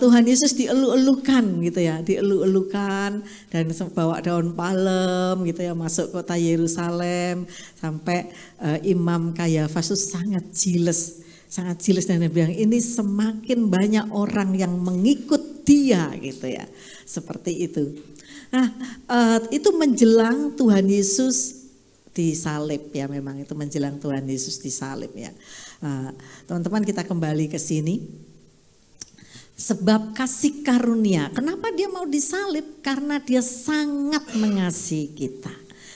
Tuhan Yesus dielu-elukan gitu ya, dielu-elukan dan bawa daun palem gitu ya, masuk kota Yerusalem sampai Imam Kayafas itu sangat jealous dan dia bilang ini semakin banyak orang yang mengikut dia gitu ya, seperti itu. Nah, itu menjelang Tuhan Yesus disalib ya, memang itu menjelang Tuhan Yesus disalib ya. Teman-teman kita kembali ke sini. Sebab kasih karunia, kenapa dia mau disalib? Karena dia sangat mengasihi kita.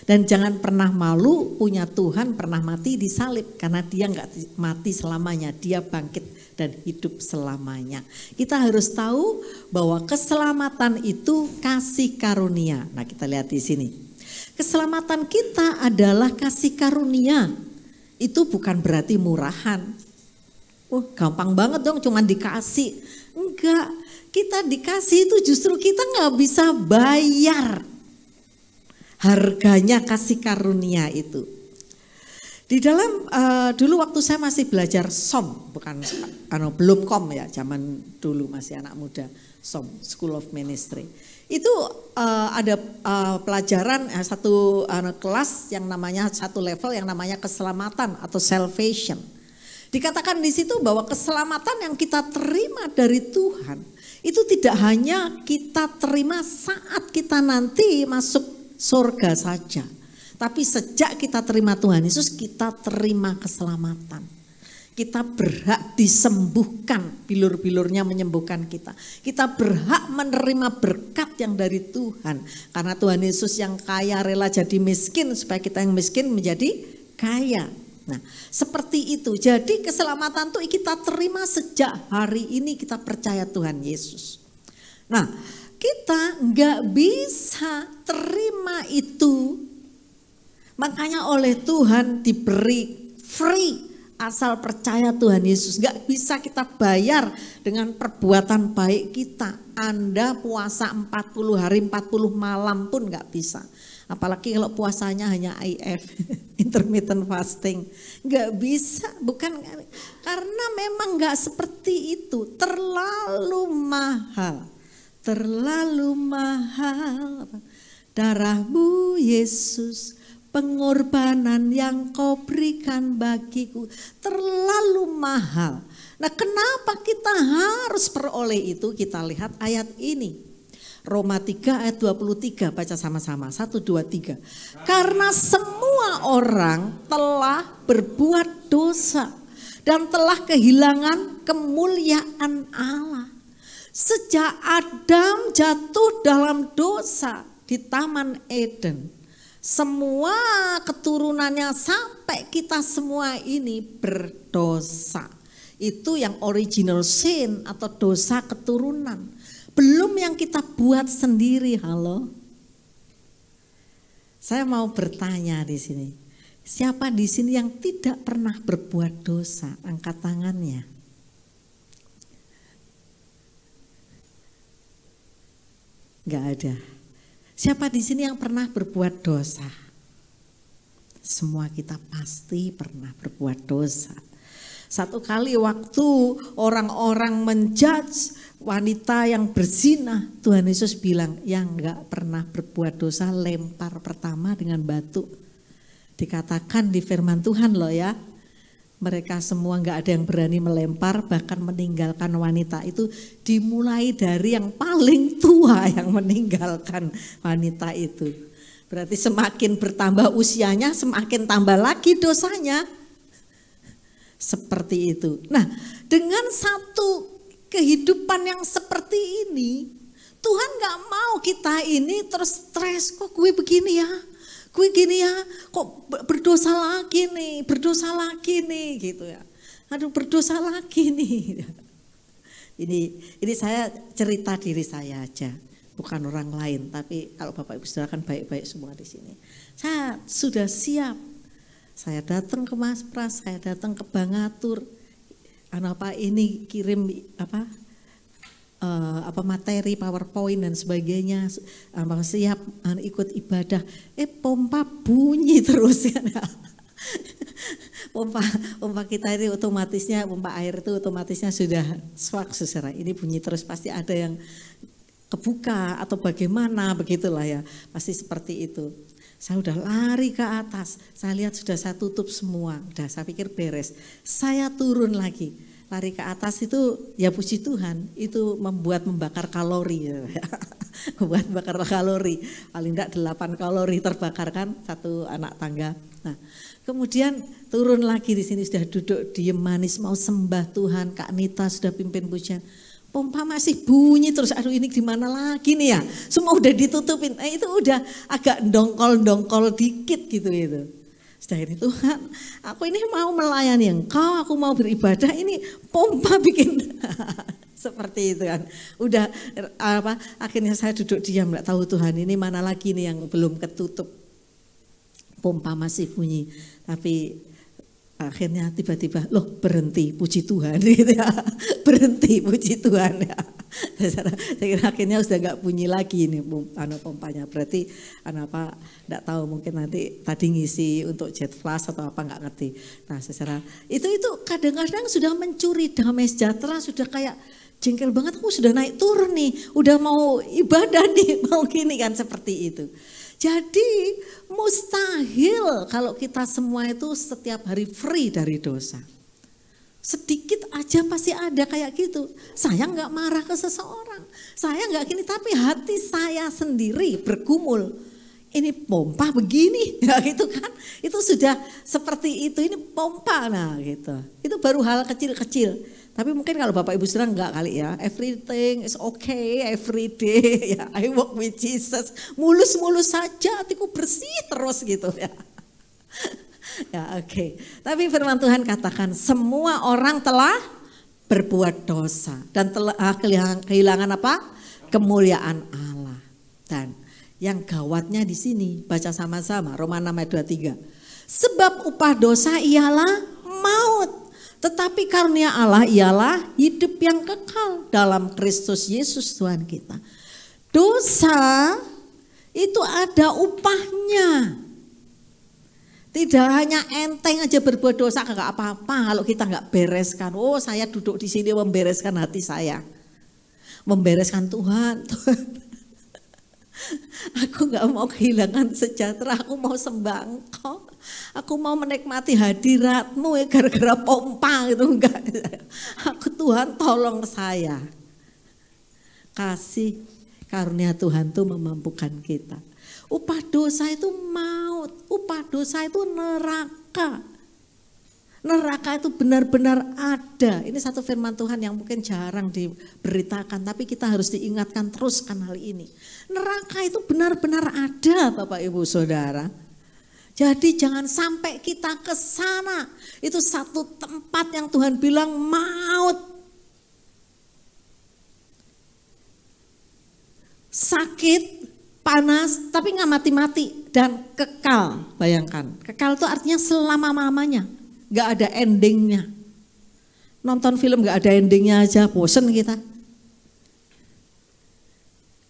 Dan jangan pernah malu punya Tuhan pernah mati disalib, karena dia nggak mati selamanya, dia bangkit dan hidup selamanya. Kita harus tahu bahwa keselamatan itu kasih karunia. Nah, kita lihat di sini. Keselamatan kita adalah kasih karunia. Itu bukan berarti murahan. Gampang banget dong cuman dikasih. Enggak, kita dikasih itu justru kita nggak bisa bayar harganya kasih karunia itu. Di dalam dulu waktu saya masih belajar SOM, bukan belum kom ya, zaman dulu masih anak muda, SOM, School of Ministry. Itu ada pelajaran satu kelas yang namanya satu level yang namanya keselamatan atau salvation. Dikatakan di situ bahwa keselamatan yang kita terima dari Tuhan itu tidak hanya kita terima saat kita nanti masuk surga saja. Tapi sejak kita terima Tuhan Yesus, kita terima keselamatan. Kita berhak disembuhkan, bilur-bilurnya menyembuhkan kita. Kita berhak menerima berkat yang dari Tuhan. Karena Tuhan Yesus yang kaya rela jadi miskin supaya kita yang miskin menjadi kaya. Nah, seperti itu. Jadi keselamatan itu kita terima sejak hari ini kita percaya Tuhan Yesus. Nah, kita nggak bisa terima itu. Makanya oleh Tuhan diberi free asal percaya Tuhan Yesus. Nggak bisa kita bayar dengan perbuatan baik kita. Anda puasa 40 hari 40 malam pun nggak bisa. Apalagi kalau puasanya hanya IF, intermittent fasting. Nggak bisa, bukan karena memang nggak seperti itu. Terlalu mahal, terlalu mahal. Darah-Mu Yesus, pengorbanan yang Kau berikan bagiku terlalu mahal. Nah, kenapa kita harus peroleh itu? Kita lihat ayat ini. Roma 3 ayat 23, baca sama-sama, 1, 2, 3. Karena semua orang telah berbuat dosa dan telah kehilangan kemuliaan Allah. Sejak Adam jatuh dalam dosa di Taman Eden, semua keturunannya sampai kita semua ini berdosa. Itu yang original sin atau dosa keturunan. Belum yang kita buat sendiri, halo. Saya mau bertanya di sini. Siapa di sini yang tidak pernah berbuat dosa? Angkat tangannya. Enggak ada. Siapa di sini yang pernah berbuat dosa? Semua kita pasti pernah berbuat dosa. Satu kali waktu orang-orang menjudge wanita yang berzina, Tuhan Yesus bilang yang enggak pernah berbuat dosa lempar pertama dengan batu. Dikatakan di firman Tuhan loh ya, mereka semua enggak ada yang berani melempar, bahkan meninggalkan wanita itu. Dimulai dari yang paling tua yang meninggalkan wanita itu. Berarti semakin bertambah usianya semakin tambah lagi dosanya. Seperti itu. Nah, dengan satu kehidupan yang seperti ini, Tuhan gak mau kita ini terus stres, kok gue begini ya, gue gini ya, kok berdosa lagi nih, gitu ya. Aduh berdosa lagi nih. Ini saya cerita diri saya aja, bukan orang lain. Tapi kalau Bapak Ibu Saudara kan baik-baik semua di sini. Saya sudah siap. Saya datang ke Mas Pras, saya datang ke Bangatur, ini kirim materi PowerPoint dan sebagainya, siap ikut ibadah. Pompa bunyi terus kan. pompa kita ini otomatisnya, pompa air itu otomatisnya sudah swak saudara. Ini bunyi terus, pasti ada yang kebuka atau bagaimana begitulah ya, pasti seperti itu. Saya udah lari ke atas, saya lihat sudah saya tutup semua, udah saya pikir beres. Saya turun lagi, lari ke atas itu ya puji Tuhan, itu membakar kalori. Membuat bakar kalori, paling tidak 8 kalori terbakar kan satu anak tangga. Nah, kemudian turun lagi di sini sudah duduk diem manis mau sembah Tuhan, Kak Nita sudah pimpin pujian. Pompa masih bunyi terus, aduh ini gimana lagi nih ya, semua udah ditutupin, itu udah agak dongkol dikit gitu itu. Sudah ini Tuhan, aku ini mau melayani Engkau, aku mau beribadah, ini pompa bikin seperti itu kan. Udah akhirnya saya duduk diam, nggak tahu Tuhan ini mana lagi nih yang belum ketutup. Pompa masih bunyi, tapi Akhirnya tiba-tiba loh berhenti puji Tuhan gitu ya. Berhenti puji Tuhan ya. Saya kira akhirnya sudah nggak bunyi lagi ini pompanya. Berarti enggak tahu mungkin nanti tadi ngisi untuk jet flash atau apa nggak ngerti. Nah secara itu kadang-kadang sudah mencuri damai sejahtera, sudah kayak jengkel banget, aku sudah naik turun nih, udah mau ibadah nih, mau gini kan seperti itu. Jadi mustahil kalau kita semua itu setiap hari free dari dosa. Sedikit aja pasti ada kayak gitu. Saya nggak marah ke seseorang, saya nggak gini, tapi hati saya sendiri bergumul. Ini pompa begini, ya gitu kan? Itu sudah seperti itu, ini pompa, nah gitu. Itu baru hal kecil-kecil. Tapi mungkin kalau Bapak Ibu Saudara enggak kali ya, everything is okay, every day, ya I walk with Jesus, mulus-mulus saja, hatiku bersih terus gitu ya. Ya oke. Tapi firman Tuhan katakan semua orang telah berbuat dosa dan telah kehilangan apa? Kemuliaan Allah. Dan yang gawatnya di sini, baca sama-sama Roma 6 ayat 23. Sebab upah dosa ialah maut. Tetapi karunia Allah ialah hidup yang kekal dalam Kristus Yesus Tuhan kita. Dosa itu ada upahnya. Tidak hanya enteng aja berbuat dosa enggak apa-apa kalau kita enggak bereskan. Oh saya duduk di sini membereskan hati saya. Membereskan Tuhan. Aku enggak mau kehilangan sejahtera, aku mau sembah Engkau. Aku mau menikmati hadirat-Mu ya gara-gara pompa gitu enggak. Aku Tuhan tolong saya. Kasih karunia Tuhan itu memampukan kita. Upah dosa itu maut, upah dosa itu neraka. Neraka itu benar-benar ada. Ini satu firman Tuhan yang mungkin jarang diberitakan, tapi kita harus diingatkan teruskan hal ini. Neraka itu benar-benar ada Bapak Ibu Saudara. Jadi jangan sampai kita ke sana. Itu satu tempat yang Tuhan bilang maut. Sakit, panas, tapi nggak mati-mati dan kekal. Bayangkan, kekal itu artinya selama-lamanya, nggak ada endingnya. Nonton film nggak ada endingnya aja, bosen kita.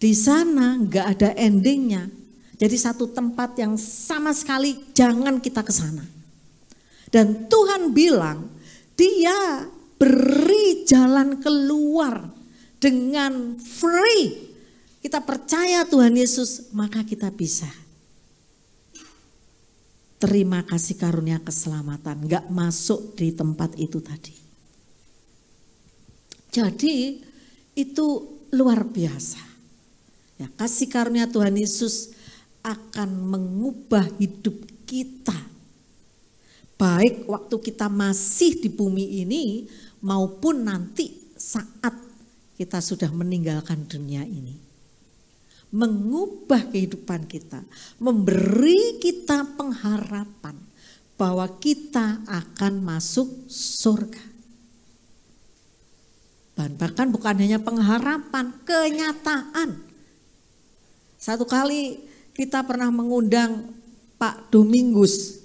Di sana nggak ada endingnya. Jadi satu tempat yang sama sekali jangan kita ke sana. Dan Tuhan bilang, Dia beri jalan keluar dengan free. Kita percaya Tuhan Yesus, maka kita bisa terima kasih karunia keselamatan, enggak masuk di tempat itu tadi. Jadi itu luar biasa. Ya, kasih karunia Tuhan Yesus akan mengubah hidup kita. Baik waktu kita masih di bumi ini maupun nanti saat kita sudah meninggalkan dunia ini. Mengubah kehidupan kita, memberi kita pengharapan bahwa kita akan masuk surga. Bahkan bukan hanya pengharapan, kenyataan. Satu kali kita pernah mengundang Pak Domingus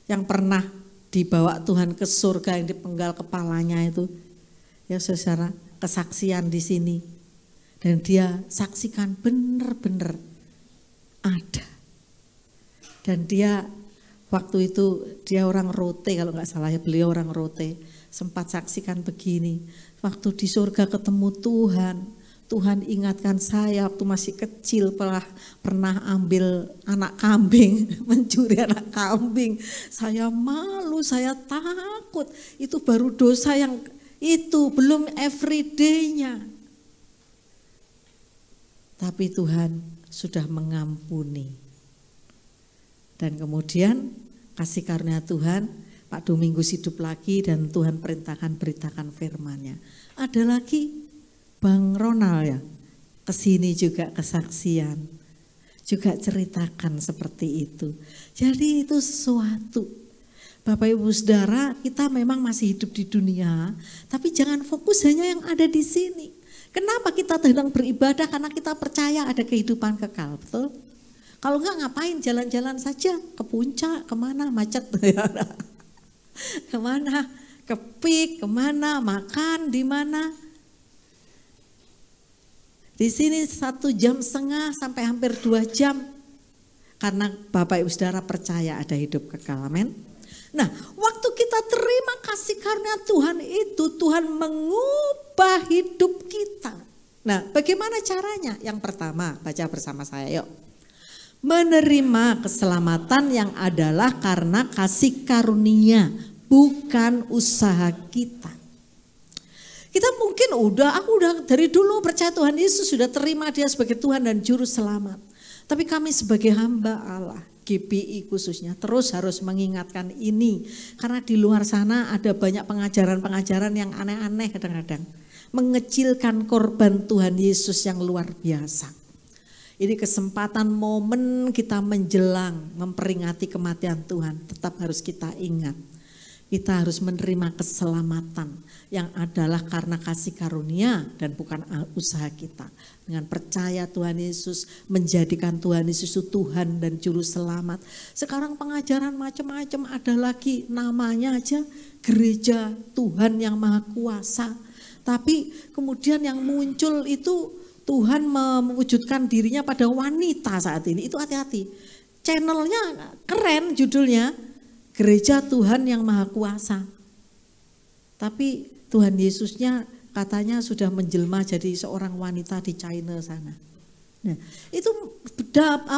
yang pernah dibawa Tuhan ke surga, yang dipenggal kepalanya itu. Ya saudara, kesaksian di sini. Dan dia saksikan benar-benar ada. Dan dia waktu itu dia orang Rote, kalau nggak salah ya, beliau orang Rote, sempat saksikan begini. Waktu di surga ketemu Tuhan, Tuhan ingatkan saya waktu masih kecil pernah ambil anak kambing, mencuri anak kambing. Saya malu, saya takut. Itu baru dosa yang itu, belum everyday-nya. Tapi Tuhan sudah mengampuni. Dan kemudian kasih karunia Tuhan, Pak Domingus hidup lagi dan Tuhan perintahkan beritakan firman-Nya. Ada lagi Bang Ronald ya, kesini juga kesaksian. Juga ceritakan seperti itu. Jadi itu sesuatu. Bapak Ibu Saudara, kita memang masih hidup di dunia, tapi jangan fokus hanya yang ada di sini. Kenapa kita sedang beribadah? Karena kita percaya ada kehidupan kekal, betul? Kalau enggak ngapain jalan-jalan saja ke puncak, kemana, macet. Kemana? Ke PIK, kemana? Makan di mana? Di sini 1,5 jam sampai hampir 2 jam. Karena Bapak Ibu Saudara percaya ada hidup kekal, amin. Nah, waktu kita terima kasih karunia Tuhan itu, Tuhan mengubah hidup kita. Nah, bagaimana caranya? Yang pertama, baca bersama saya yuk. Menerima keselamatan yang adalah karena kasih karunia, bukan usaha kita. Kita mungkin aku udah dari dulu percaya Tuhan Yesus, sudah terima Dia sebagai Tuhan dan Juru Selamat. Tapi kami sebagai hamba Allah, GPI khususnya, terus harus mengingatkan ini. Karena di luar sana ada banyak pengajaran-pengajaran yang aneh-aneh kadang-kadang. Mengecilkan korban Tuhan Yesus yang luar biasa. Ini kesempatan momen kita menjelang memperingati kematian Tuhan. Tetap harus kita ingat. Kita harus menerima keselamatan yang adalah karena kasih karunia dan bukan usaha kita. Dengan percaya Tuhan Yesus, menjadikan Tuhan Yesus itu Tuhan dan Juru Selamat. Sekarang pengajaran macam-macam ada lagi, namanya aja Gereja Tuhan yang Maha Kuasa. Tapi kemudian yang muncul itu Tuhan mewujudkan dirinya pada wanita saat ini. Itu hati-hati. Channelnya keren judulnya, Gereja Tuhan yang Maha Kuasa. Tapi Tuhan Yesusnya katanya sudah menjelma jadi seorang wanita di China sana. Nah, itu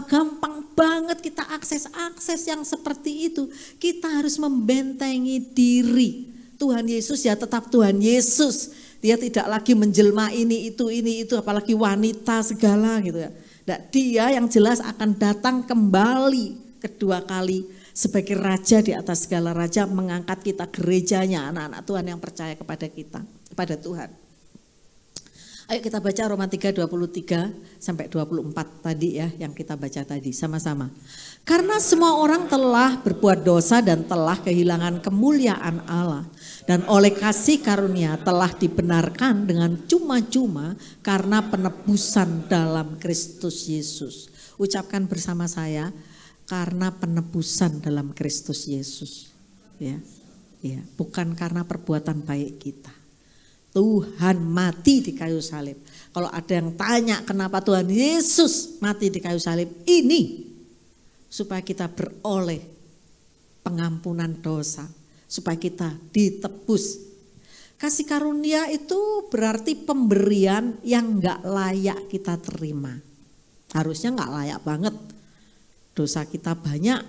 gampang banget kita akses yang seperti itu. Kita harus membentengi diri. Tuhan Yesus ya tetap Tuhan Yesus. Dia tidak lagi menjelma ini itu apalagi wanita segala gitu ya. Nah, Dia yang jelas akan datang kembali kedua kali sebagai raja di atas segala raja, mengangkat kita gerejanya, anak-anak Tuhan yang percaya kepada kita, kepada Tuhan. Ayo kita baca Roma 3:23 sampai 24 tadi ya, yang kita baca tadi sama-sama. Karena semua orang telah berbuat dosa dan telah kehilangan kemuliaan Allah, dan oleh kasih karunia telah dibenarkan dengan cuma-cuma karena penebusan dalam Kristus Yesus. Ucapkan bersama saya, karena penebusan dalam Kristus Yesus, ya, bukan karena perbuatan baik kita. Tuhan mati di kayu salib. Kalau ada yang tanya kenapa Tuhan Yesus mati di kayu salib, ini supaya kita beroleh pengampunan dosa, supaya kita ditebus. Kasih karunia itu berarti pemberian yang nggak layak kita terima. Harusnya nggak layak banget. Dosa kita banyak,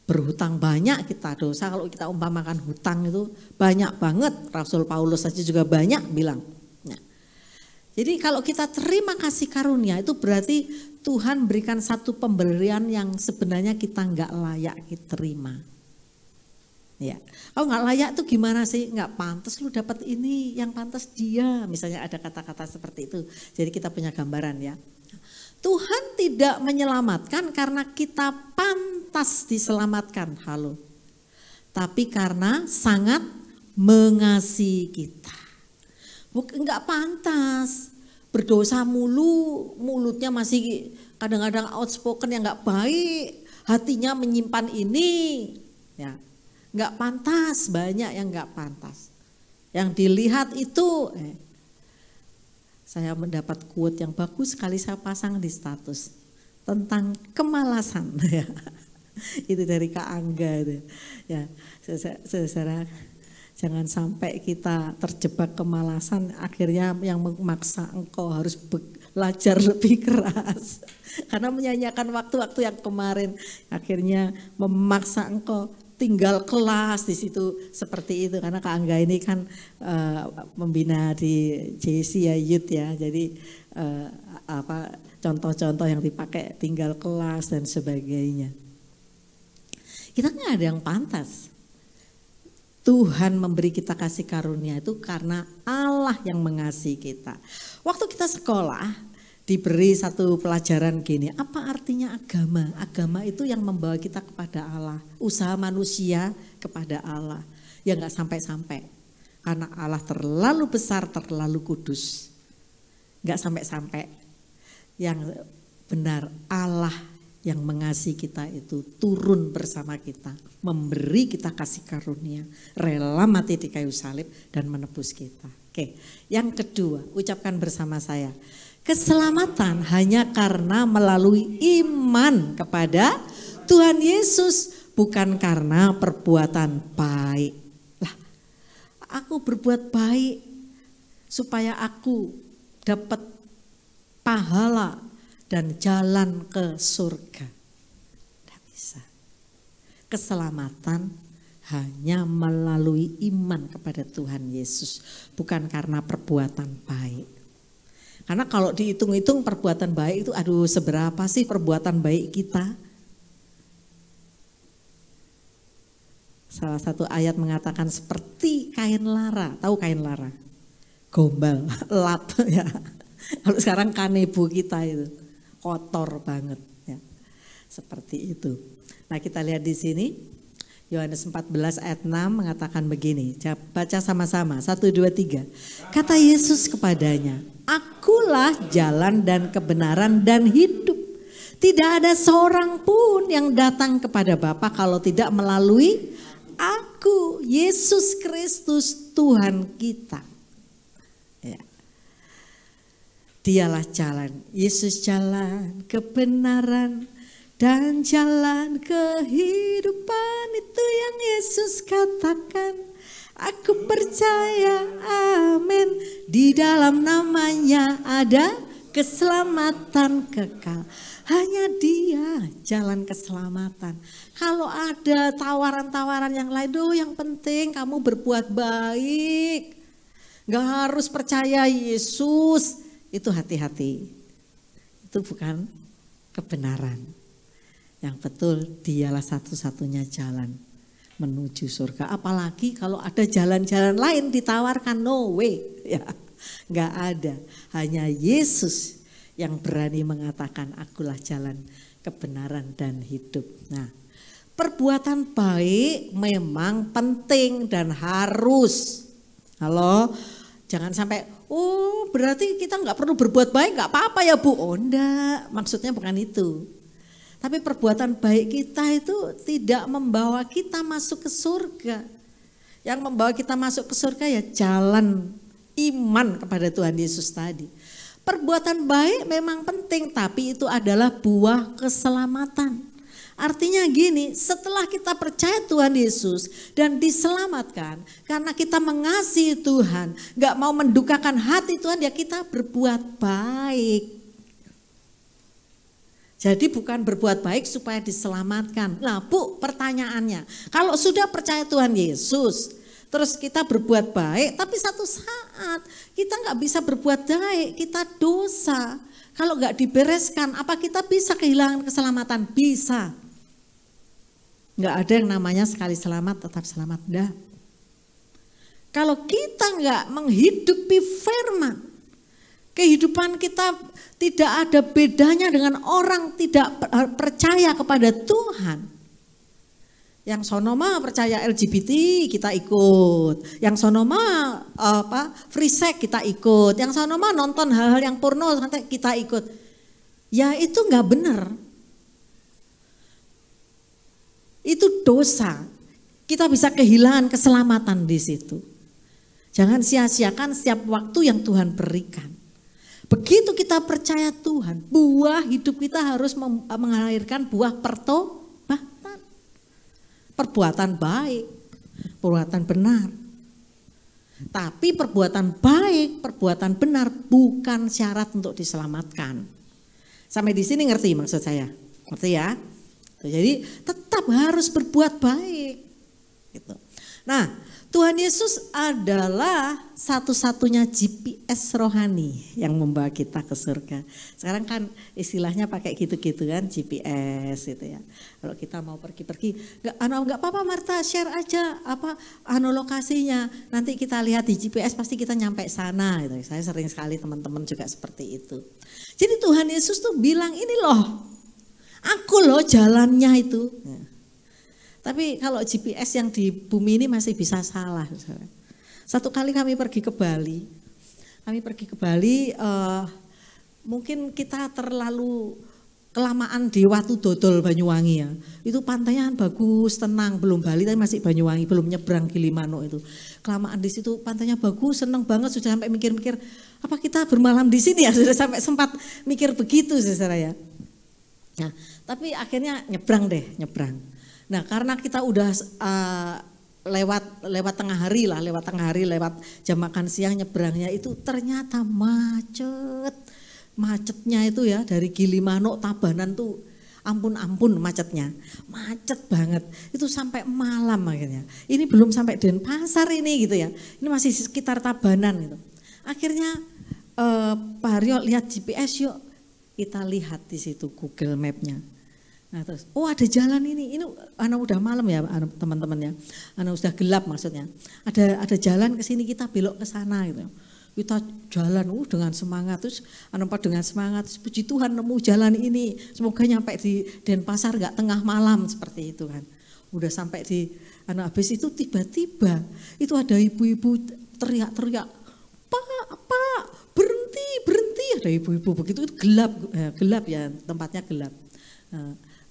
berhutang banyak kita dosa. Kalau kita umpamakan hutang itu banyak banget. Rasul Paulus saja juga banyak bilang. Nah, jadi kalau kita terima kasih karunia itu berarti Tuhan berikan satu pemberian yang sebenarnya kita nggak layak kita terima. Ya, kalau nggak layak tuh gimana sih? Nggak pantas lu dapat ini, yang pantas dia. Misalnya ada kata-kata seperti itu. Jadi kita punya gambaran ya. Tuhan tidak menyelamatkan karena kita pantas diselamatkan, halo. Tapi karena sangat mengasihi kita. Enggak pantas, berdosa mulu, mulutnya masih kadang-kadang outspoken yang enggak baik, hatinya menyimpan ini. Ya, enggak pantas, banyak yang enggak pantas. Yang dilihat itu saya mendapat quote yang bagus sekali, saya pasang di status tentang kemalasan. Itu dari Kak Angga itu. Ya, saudara, jangan sampai kita terjebak kemalasan, akhirnya yang memaksa engkau harus belajar lebih keras. Karena menyanyiakan waktu-waktu yang kemarin, akhirnya memaksa engkau tinggal kelas di situ seperti itu. Karena Kak Angga ini kan membina di JC ya, Youth ya. Jadi contoh-contoh yang dipakai tinggal kelas dan sebagainya. Kita nggak ada yang pantas. Tuhan memberi kita kasih karunia itu karena Allah yang mengasihi kita. Waktu kita sekolah diberi satu pelajaran gini, apa artinya agama? Agama itu yang membawa kita kepada Allah, usaha manusia kepada Allah. Ya nggak sampai-sampai, karena Allah terlalu besar, terlalu kudus. Nggak sampai-sampai, yang benar Allah yang mengasihi kita itu turun bersama kita, memberi kita kasih karunia, rela mati di kayu salib dan menebus kita. Oke, yang kedua, ucapkan bersama saya. Keselamatan hanya karena melalui iman kepada Tuhan Yesus, bukan karena perbuatan baik. Lah, aku berbuat baik supaya aku dapat pahala dan jalan ke surga. Tidak bisa. Keselamatan hanya melalui iman kepada Tuhan Yesus, bukan karena perbuatan baik. Karena kalau dihitung-hitung perbuatan baik itu, aduh seberapa sih perbuatan baik kita? Salah satu ayat mengatakan seperti kain lara, tahu kain lara? Gombal, lap ya. Kalau sekarang kanebo kita itu kotor banget ya. Seperti itu. Nah, kita lihat di sini Yohanes 14 ayat 6 mengatakan begini. Baca sama-sama. 1 2 3. Kata Yesus kepadanya, "Akulah jalan dan kebenaran dan hidup. Tidak ada seorang pun yang datang kepada Bapa kalau tidak melalui Aku, Yesus Kristus Tuhan kita." Ya. Dialah jalan, Yesus jalan kebenaran dan jalan kehidupan, itu yang Yesus katakan. Aku percaya, amin, di dalam namanya ada keselamatan kekal. Hanya Dia jalan keselamatan. Kalau ada tawaran-tawaran yang lain, yang penting kamu berbuat baik, gak harus percaya Yesus. Itu hati-hati, itu bukan kebenaran. Yang betul Dialah satu-satunya jalan menuju surga. Apalagi kalau ada jalan-jalan lain ditawarkan, no way ya, nggak ada. Hanya Yesus yang berani mengatakan akulah jalan, kebenaran dan hidup. Nah, perbuatan baik memang penting dan harus. Halo, jangan sampai berarti kita nggak perlu berbuat baik, nggak apa-apa ya Bu. Enggak, maksudnya bukan itu. Tapi perbuatan baik kita itu tidak membawa kita masuk ke surga. Yang membawa kita masuk ke surga ya jalan iman kepada Tuhan Yesus tadi. Perbuatan baik memang penting, tapi itu adalah buah keselamatan. Artinya gini, setelah kita percaya Tuhan Yesus dan diselamatkan, karena kita mengasihi Tuhan, gak mau mendukakan hati Tuhan, ya kita berbuat baik. Jadi bukan berbuat baik supaya diselamatkan. Nah Bu, pertanyaannya, kalau sudah percaya Tuhan Yesus, terus kita berbuat baik, tapi satu saat kita gak bisa berbuat baik, kita dosa. Kalau gak dibereskan, apa kita bisa kehilangan keselamatan? Bisa. Nggak ada yang namanya sekali selamat tetap selamat, enggak. Kalau kita nggak menghidupi firman, kehidupan kita tidak ada bedanya dengan orang tidak percaya kepada Tuhan. Yang sonoma percaya LGBT kita ikut, yang sonoma free sex kita ikut, yang sonoma nonton hal-hal yang porno kita ikut. Ya itu nggak benar. Itu dosa. Kita bisa kehilangan keselamatan di situ. Jangan sia-siakan setiap waktu yang Tuhan berikan. Begitu kita percaya Tuhan, buah hidup kita harus mengalirkan buah pertobatan. Perbuatan baik, perbuatan benar. Tapi perbuatan baik, perbuatan benar bukan syarat untuk diselamatkan. Sampai di sini ngerti maksud saya? Ngerti ya? Jadi tetap harus berbuat baik. Gitu. Nah, Tuhan Yesus adalah satu-satunya GPS rohani yang membawa kita ke surga. Sekarang kan istilahnya pakai gitu-gitu kan, GPS gitu ya. Kalau kita mau pergi-pergi, nggak apa-apa Marta, share aja lokasinya. Nanti kita lihat di GPS pasti kita nyampe sana. Gitu. Saya sering sekali teman-teman juga seperti itu. Jadi Tuhan Yesus tuh bilang ini loh. Aku loh jalannya itu. Ya. Tapi kalau GPS yang di bumi ini masih bisa salah. Satu kali kami pergi ke Bali. Mungkin kita terlalu kelamaan di Watu Dodol Banyuwangi ya. Itu pantainya bagus, tenang, belum Bali tapi masih Banyuwangi, belum nyebrang Gilimanuk itu. Kelamaan di situ pantainya bagus, seneng banget, sudah sampai mikir-mikir apa kita bermalam di sini ya, sudah sampai sempat mikir begitu saudara ya. Nah, tapi akhirnya nyebrang. Nah, karena kita udah lewat tengah hari, lewat jam makan siang nyebrangnya itu ternyata macetnya itu ya dari Gilimanuk Tabanan tuh ampun macet banget itu sampai malam akhirnya. Ini belum sampai Denpasar ini gitu ya, ini masih sekitar Tabanan gitu. Akhirnya Pak Haryo lihat GPS, yuk kita lihat di situ Google Map-nya. Nah terus, oh ada jalan ini udah malam ya teman-teman ya, sudah gelap maksudnya. Ada jalan ke sini, kita belok ke sana gitu. Kita jalan dengan semangat, terus puji Tuhan nemu jalan ini, semoga nyampe di Denpasar nggak tengah malam seperti itu kan. Udah sampai di habis itu tiba-tiba itu ada ibu-ibu teriak-teriak, Pak, berhenti, ada ibu-ibu begitu, itu gelap ya, tempatnya gelap.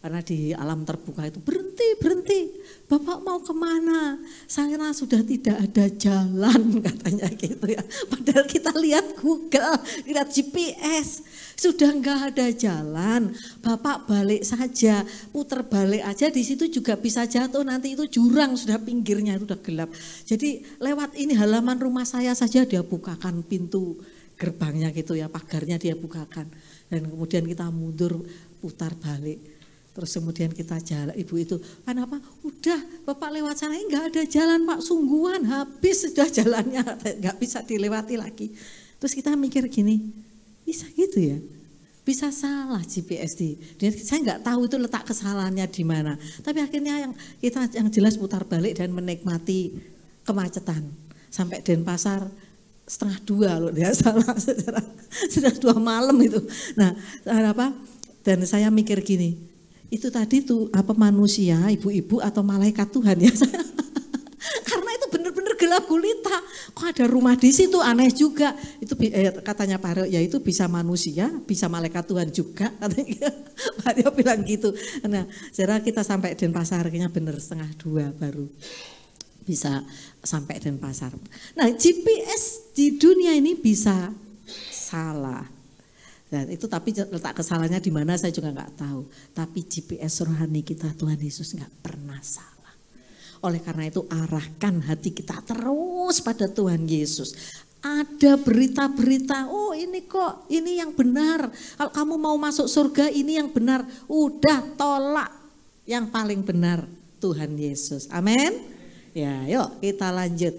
Karena di alam terbuka itu berhenti, Bapak mau kemana? Saya sudah tidak ada jalan katanya gitu ya. Padahal kita lihat Google, lihat GPS, sudah enggak ada jalan. Bapak balik saja, putar balik aja, di situ juga bisa jatuh, nanti itu jurang, sudah pinggirnya itu udah gelap. Jadi lewat ini halaman rumah saya saja dia bukakan pintu gerbangnya gitu ya, pagarnya dia bukakan. Dan kemudian kita mundur, putar balik. Terus kemudian kita jalan, ibu itu, kenapa? Udah Bapak lewat sana, enggak ada jalan Pak, sungguhan habis sudah jalannya, enggak bisa dilewati lagi. Terus kita mikir gini, bisa gitu ya? Bisa salah GPS saya enggak tahu itu letak kesalahannya di mana. Tapi akhirnya yang jelas putar balik dan menikmati kemacetan. Sampai Denpasar 1:30 loh, dia salah, sudah 2 malam itu. Nah, dan saya mikir gini, itu tadi tuh apa manusia, ibu-ibu atau malaikat Tuhan ya? Karena itu benar-benar gelap gulita. Kok ada rumah di situ, aneh juga. Itu katanya Pak Haryo, ya itu bisa manusia, bisa malaikat Tuhan juga. Katanya Pak Haryo bilang gitu. Nah, secara kita sampai Denpasar akhirnya benar 1:30 baru bisa sampai Denpasar. Nah, GPS di dunia ini bisa salah. Dan itu tapi letak kesalahannya di mana saya juga nggak tahu. Tapi GPS rohani kita Tuhan Yesus nggak pernah salah. Oleh karena itu arahkan hati kita terus pada Tuhan Yesus. Ada berita-berita, oh ini yang benar. Kalau kamu mau masuk surga ini yang benar. Udah tolak yang paling benar Tuhan Yesus. Amin. Ya, yuk kita lanjut.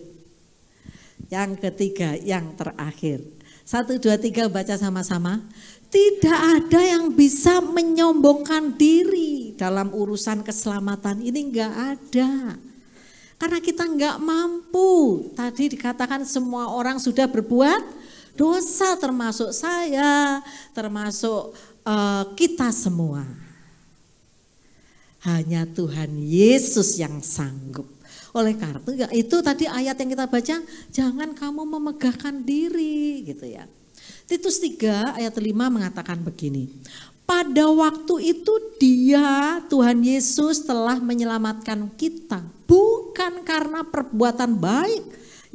Yang ketiga, yang terakhir. 1, 2, 3 baca sama-sama. Tidak ada yang bisa menyombongkan diri dalam urusan keselamatan ini, enggak ada. Karena kita enggak mampu. Tadi dikatakan semua orang sudah berbuat dosa, termasuk saya, termasuk kita semua. Hanya Tuhan Yesus yang sanggup. Oleh karena itu tadi ayat yang kita baca, jangan kamu memegahkan diri gitu ya. Titus 3 ayat 5 mengatakan begini. Pada waktu itu Dia, Tuhan Yesus telah menyelamatkan kita. Bukan karena perbuatan baik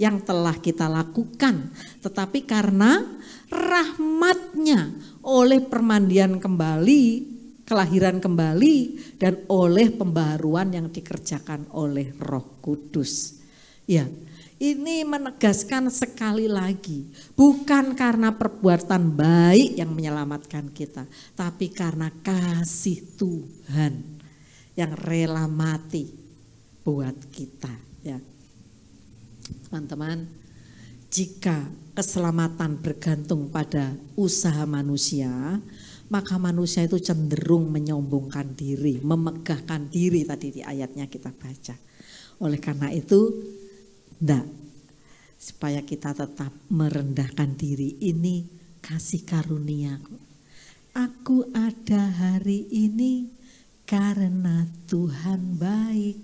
yang telah kita lakukan. Tetapi karena rahmat-Nya oleh permandian kembali, kelahiran kembali, dan oleh pembaharuan yang dikerjakan oleh Roh Kudus. Ya, ini menegaskan sekali lagi, bukan karena perbuatan baik yang menyelamatkan kita, tapi karena kasih Tuhan yang rela mati buat kita. Ya, teman-teman, jika keselamatan bergantung pada usaha manusia, maka manusia itu cenderung menyombongkan diri, memegahkan diri tadi di ayatnya kita baca. Oleh karena itu, supaya kita tetap merendahkan diri, ini kasih karunia. Aku ada hari ini karena Tuhan baik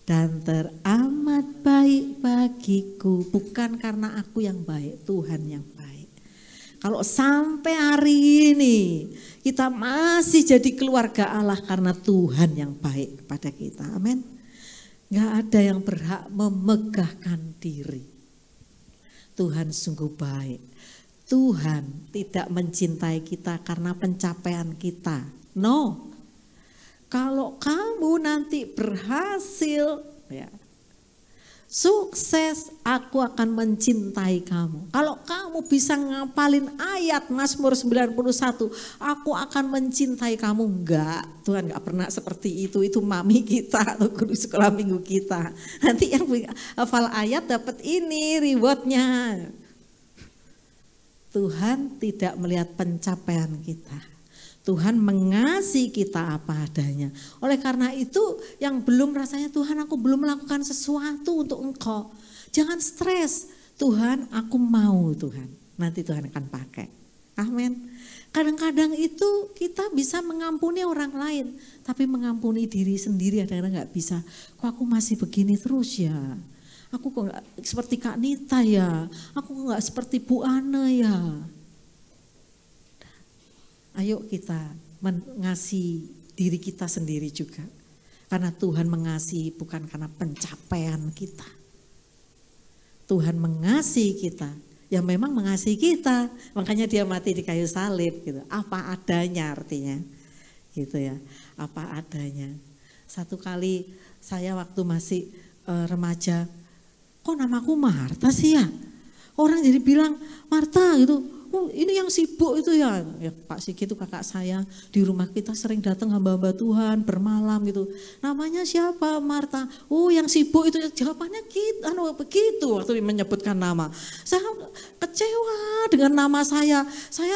dan teramat baik bagiku. Bukan karena aku yang baik, Tuhan yang baik. Kalau sampai hari ini kita masih jadi keluarga Allah karena Tuhan yang baik kepada kita. Amin. Gak ada yang berhak memegahkan diri. Tuhan sungguh baik. Tuhan tidak mencintai kita karena pencapaian kita. No. Kalau kamu nanti berhasil, ya, sukses, aku akan mencintai kamu. Kalau kamu bisa ngapalin ayat Mazmur 91, aku akan mencintai kamu. Enggak, Tuhan enggak pernah seperti itu. Itu mami kita atau guru sekolah minggu kita. Nanti yang hafal ayat dapat ini rewardnya. Tuhan tidak melihat pencapaian kita. Tuhan mengasihi kita apa adanya. Oleh karena itu yang belum rasanya Tuhan aku belum melakukan sesuatu untuk engkau. Jangan stres. Tuhan aku mau Tuhan. Nanti Tuhan akan pakai. Amin. Kadang-kadang itu kita bisa mengampuni orang lain. Tapi mengampuni diri sendiri kadang-kadang gak bisa. Kok aku masih begini terus ya. Aku kok gak seperti Kak Nita ya. Aku kok gak seperti Bu Ana ya. Ayo kita mengasihi diri kita sendiri juga. Karena Tuhan mengasihi bukan karena pencapaian kita. Tuhan mengasihi kita. Ya memang mengasihi kita. Makanya dia mati di kayu salib gitu. Apa adanya artinya. Gitu ya. Apa adanya. Satu kali saya waktu masih remaja. Kok namaku Marta sih ya? Orang jadi bilang Marta gitu. Oh, ini yang sibuk itu ya Pak Sigi itu kakak saya, di rumah kita sering datang hamba-hamba Tuhan bermalam gitu. Namanya siapa? Marta. Oh yang sibuk itu, jawabannya gitu, begitu waktu menyebutkan nama. Saya kecewa dengan nama saya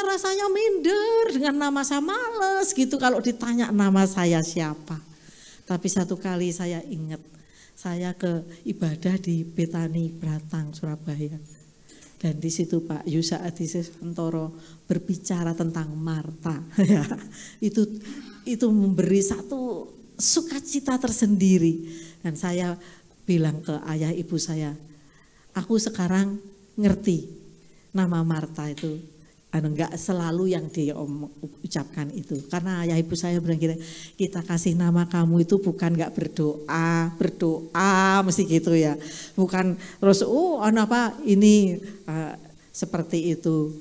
rasanya minder dengan nama saya, males gitu kalau ditanya nama saya siapa. Tapi satu kali saya ingat, saya ke ibadah di Betani Bratang, Surabaya. Dan di situ Pak Yusa Adisantoro berbicara tentang Marta. Ya, itu memberi satu sukacita tersendiri. Dan saya bilang ke ayah ibu saya, aku sekarang ngerti nama Marta itu. Enggak selalu yang diucapkan itu. Karena ayah ibu saya bilang gini, kita kasih nama kamu itu bukan enggak berdoa mesti gitu ya. Bukan terus ini seperti itu.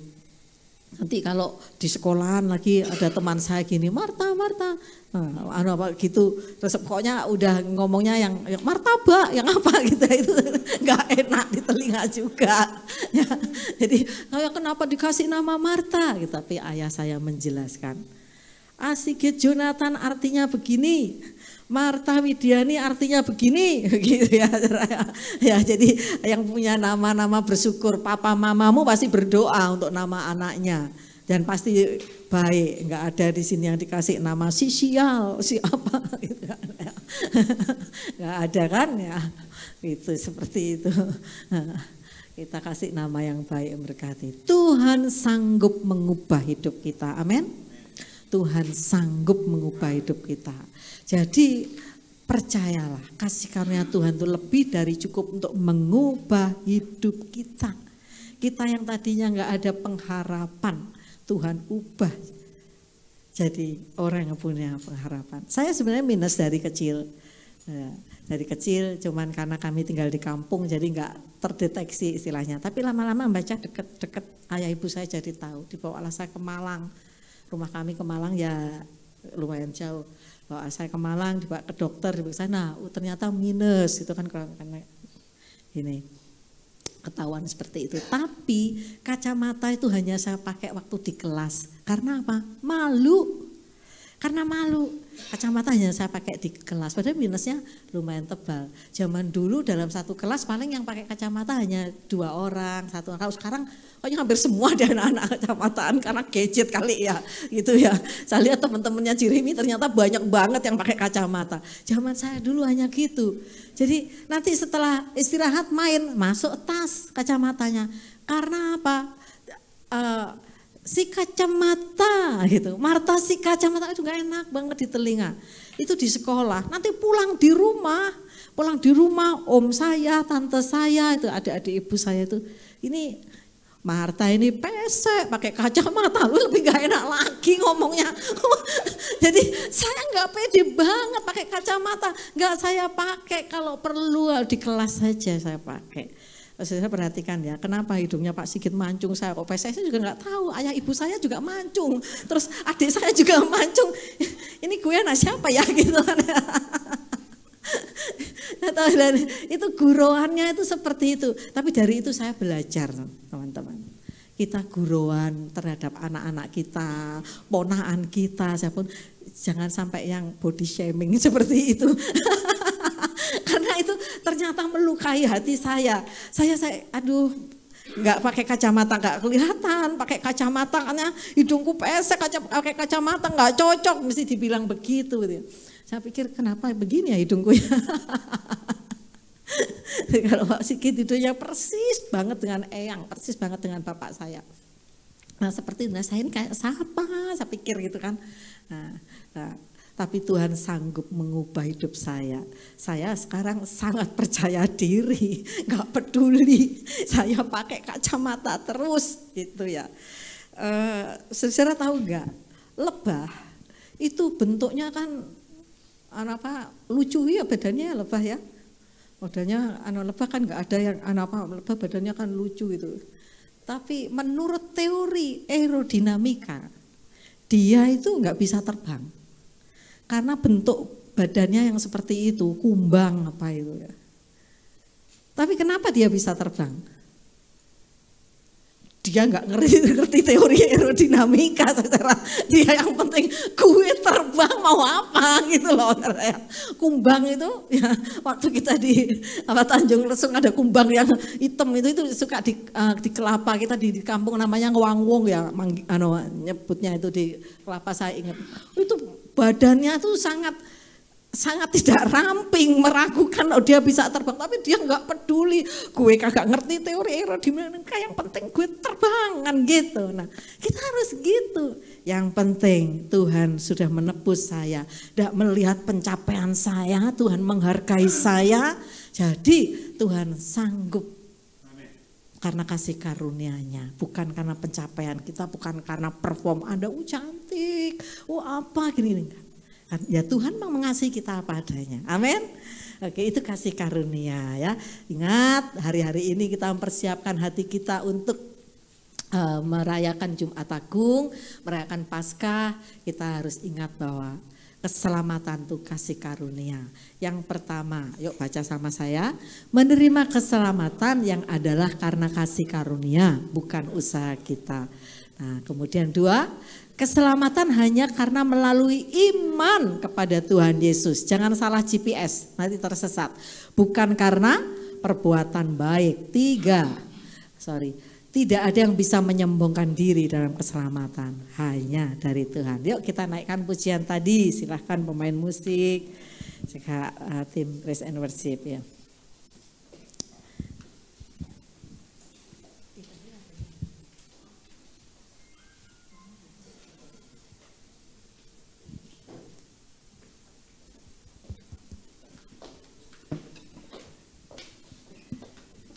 Nanti kalau di sekolahan lagi ada teman saya gini, Marta, gitu. Terus pokoknya udah ngomongnya yang martabak, yang apa gitu, itu nggak enak di telinga juga. Ya, jadi kenapa dikasih nama Marta? Gitu. Tapi ayah saya menjelaskan, Sigit Jonathan artinya begini, Marta Widiani artinya begini, gitu ya. Ya, jadi yang punya nama-nama bersyukur, papa mamamu pasti berdoa untuk nama anaknya dan pasti baik. Enggak ada di sini yang dikasih nama si sial, si apa, gitu. Enggak ada kan ya, itu seperti itu. Kita kasih nama yang baik, memberkati. Tuhan sanggup mengubah hidup kita, amin. Tuhan sanggup mengubah hidup kita. Jadi percayalah, kasih karunia Tuhan itu lebih dari cukup untuk mengubah hidup kita. Kita yang tadinya enggak ada pengharapan, Tuhan ubah jadi orang yang punya pengharapan. Saya sebenarnya minus dari kecil. Dari kecil cuman karena kami tinggal di kampung jadi enggak terdeteksi istilahnya. Tapi lama-lama membaca deket-deket ayah ibu saya jadi tahu. Dibawalah saya ke Malang. Rumah kami ke Malang ya lumayan jauh. Bawa saya ke Malang, dibawa ke dokter, di sana ternyata minus itu kan karena ini ketahuan seperti itu. Tapi kacamata itu hanya saya pakai waktu di kelas. Karena apa? Malu. Karena malu. Kacamata hanya saya pakai di kelas. Padahal minusnya lumayan tebal. Zaman dulu dalam satu kelas paling yang pakai kacamata hanya 2 orang, 1 orang. Kalau sekarang pokoknya hampir semua ada anak-anak kacamataan karena gadget kali ya. Gitu ya. Saya lihat teman-temannya Jeremy ternyata banyak banget yang pakai kacamata. Zaman saya dulu hanya gitu. Jadi nanti setelah istirahat main masuk tas kacamatanya. Karena apa? Si kacamata gitu, Marta si kacamata itu gak enak banget di telinga. Itu di sekolah, nanti pulang di rumah om saya, tante saya, itu adik-adik ibu saya itu, ini Marta ini pesek, pakai kacamata, lu lebih gak enak lagi ngomongnya. Jadi saya nggak pede banget pakai kacamata, nggak saya pakai, kalau perlu di kelas saja saya pakai. Saya perhatikan ya, kenapa hidungnya Pak Sigit mancung, saya kok pesek, saya juga nggak tahu. Ayah ibu saya juga mancung, terus adik saya juga mancung. Ini gue anak siapa ya gitu kan. Itu guruannya itu seperti itu. Tapi dari itu saya belajar, teman-teman. Kita guruan terhadap anak-anak kita, ponakan kita, siapapun, jangan sampai yang body shaming seperti itu. Karena itu ternyata melukai hati saya. Saya aduh, nggak pakai kacamata nggak kelihatan, pakai kacamata karena hidungku pesek, pakai kacamata nggak cocok, mesti dibilang begitu. Gitu. Saya pikir kenapa begini ya hidungku ya. Kalau Pak Sigit hidungnya persis banget dengan Eyang, persis banget dengan bapak saya. Nah seperti itu, saya ini kayak siapa, saya pikir gitu kan. Nah, tapi Tuhan sanggup mengubah hidup saya. Saya sekarang sangat percaya diri, gak peduli. Saya pakai kacamata terus gitu ya. Saudara tahu gak, lebah itu bentuknya kan lucu ya badannya lebah ya. Badannya lebah kan nggak ada yang lebah badannya kan lucu gitu. Tapi menurut teori aerodinamika dia itu nggak bisa terbang karena bentuk badannya yang seperti itu, kumbang apa itu ya. Tapi kenapa dia bisa terbang? Dia nggak ngerti teori aerodinamika, saudara. Dia yang penting gue terbang mau apa gitu loh. Kumbang itu ya, waktu kita di Tanjung Lesung ada kumbang yang hitam itu suka di kelapa kita di kampung namanya ngewangwong ya, nyebutnya itu di kelapa saya ingat. Itu badannya tuh sangat tidak ramping, meragukan loh dia bisa terbang, tapi dia nggak peduli. Gue kagak ngerti teori aerodinamika, yang penting gue terbang kan gitu. Nah kita harus gitu. Yang penting Tuhan sudah menebus saya, tidak melihat pencapaian saya, Tuhan menghargai saya. Jadi Tuhan sanggup karena kasih karunia-Nya, bukan karena pencapaian kita, bukan karena perform Anda cantik, apa gini. Ya Tuhan memang mengasihi kita apa adanya. Amin. Oke, itu kasih karunia ya. Ingat, hari-hari ini kita mempersiapkan hati kita untuk merayakan Jumat Agung, merayakan Paskah. Kita harus ingat bahwa keselamatan itu kasih karunia. Yang pertama, yuk baca sama saya. Menerima keselamatan yang adalah karena kasih karunia, bukan usaha kita. Nah, kemudian 2, keselamatan hanya karena melalui iman kepada Tuhan Yesus. Jangan salah GPS, nanti tersesat. Bukan karena perbuatan baik. 3, tidak ada yang bisa menyombongkan diri dalam keselamatan. Hanya dari Tuhan. Yuk kita naikkan pujian tadi. Silahkan pemain musik. Jika tim Praise and Worship ya.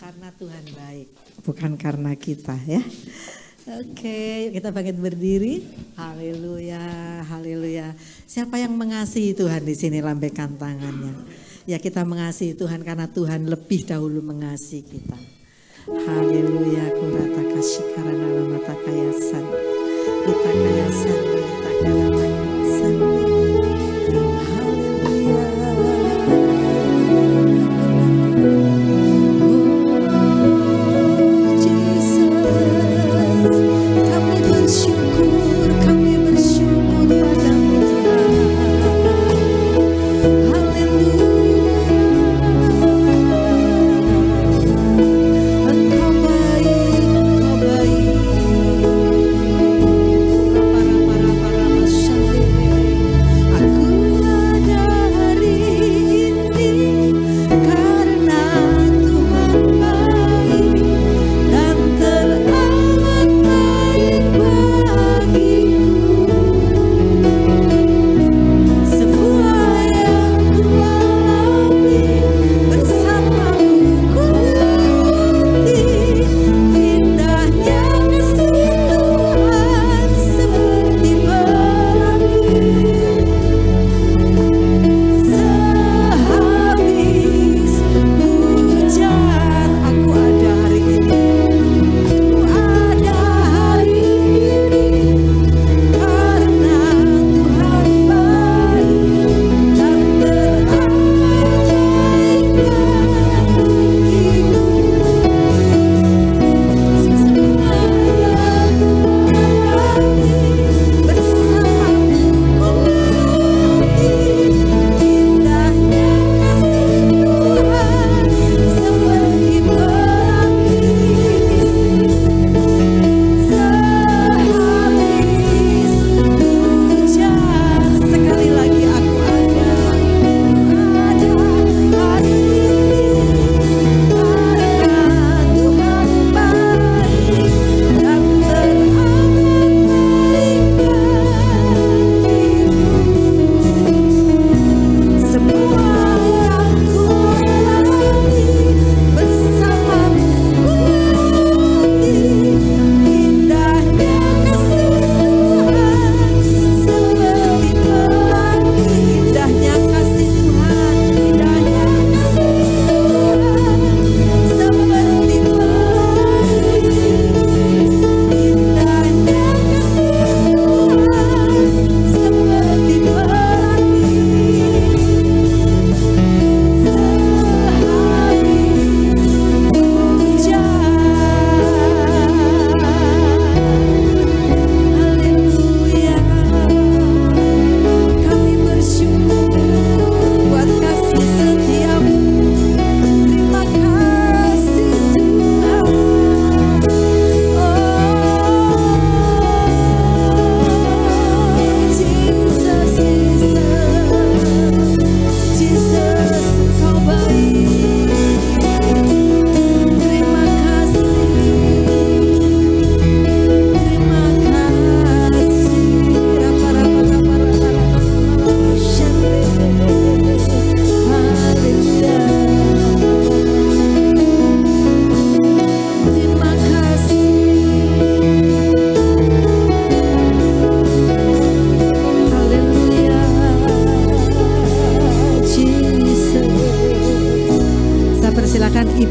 Karena Tuhan baik, bukan karena kita ya. Oke, kita bangkit berdiri. Haleluya, haleluya. Siapa yang mengasihi Tuhan di sini, lambaikan tangannya. Ya kita mengasihi Tuhan karena Tuhan lebih dahulu mengasihi kita. Haleluya, kurata kasih karena nama takayasan. Kita kayasan, kita kayasan.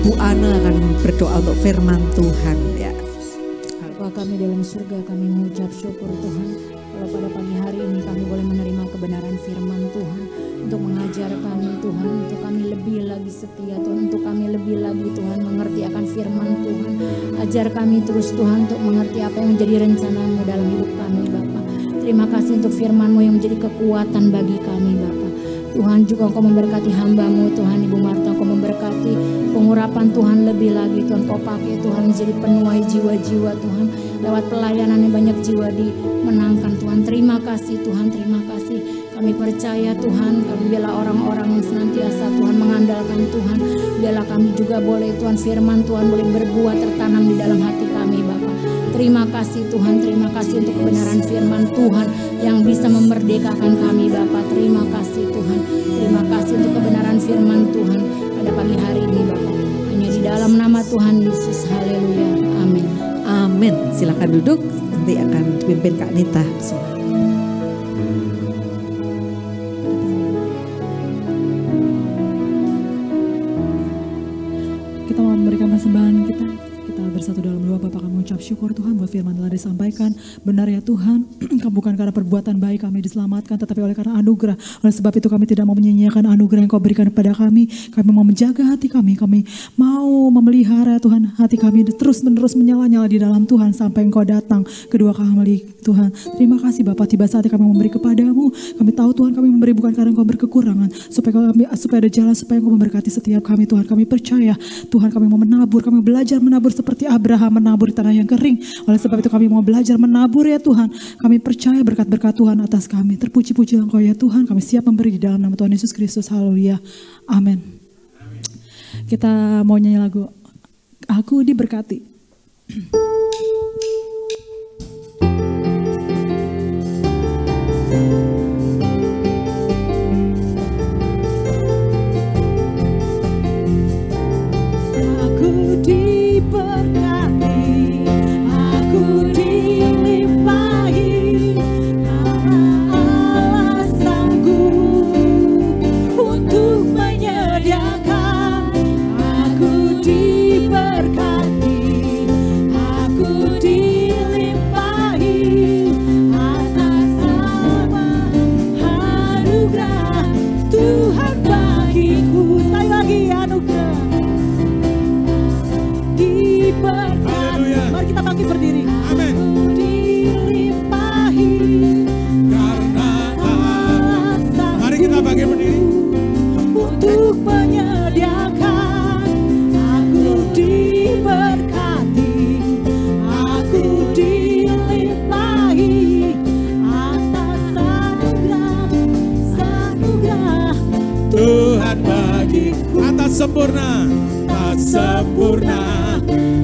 Bu Ana akan berdoa untuk firman Tuhan ya. Bapa kami dalam surga, kami mengucap syukur Tuhan. Kalau pada pagi hari ini kami boleh menerima kebenaran firman Tuhan. Untuk mengajar kami Tuhan, untuk kami lebih lagi setia Tuhan. Untuk kami lebih lagi Tuhan mengerti akan firman Tuhan. Ajar kami terus Tuhan untuk mengerti apa yang menjadi rencana-Mu dalam hidup kami Bapa. Terima kasih untuk firman-Mu yang menjadi kekuatan bagi kami Bapa. Tuhan juga Engkau memberkati hamba-Mu Tuhan, Ibu Marta, Engkau memberkati pengurapan Tuhan lebih lagi Tuhan, Kau pakai Tuhan menjadi penuai jiwa-jiwa Tuhan, lewat pelayanan yang banyak jiwa dimenangkan Tuhan. Terima kasih Tuhan, terima kasih. Kami percaya Tuhan, kami bela orang-orang yang senantiasa Tuhan mengandalkan Tuhan. Bela kami juga boleh Tuhan firman Tuhan boleh berbuah tertanam di dalam hati kami Bapa. Terima kasih Tuhan, terima kasih untuk kebenaran firman Tuhan yang bisa memerdekakan kami Bapa. Terima kasih Tuhan, terima kasih untuk kebenaran firman Tuhan pada pagi hari ini Bapa. Hanya di dalam nama Tuhan Yesus, haleluya, amin. Amin. Silakan duduk, nanti akan dipimpin Kak Nita. Kita mau memberikan persembahan kita bersatu dalam doa. Bapa, kami mengucap syukur Tuhan buat firman telah disampaikan. Benar ya Tuhan, bukan karena perbuatan baik kami diselamatkan, tetapi oleh karena anugerah. Oleh sebab itu kami tidak mau menyia-nyiakan anugerah yang Kau berikan kepada kami. Kami mau menjaga hati kami mau memelihara Tuhan hati kami terus-menerus menyala-nyala di dalam Tuhan sampai Engkau datang kedua kali Tuhan. Terima kasih Bapa, tiba saatnya kami memberi kepadamu. Kami tahu Tuhan kami memberi bukan karena Engkau berkekurangan, supaya ada jalan supaya Engkau memberkati setiap kami Tuhan. Kami percaya Tuhan, kami mau menabur, kami belajar menabur seperti Abraham menabur di tanah yang kering. Oleh sebab itu kami mau belajar menabur ya Tuhan. Kami percaya berkat-berkat Tuhan atas kami. Terpuji-puji Engkau ya Tuhan. Kami siap memberi di dalam nama Tuhan Yesus Kristus. Haleluya. Amin. Kita mau nyanyi lagu Aku Diberkati. Sempurna, tak sempurna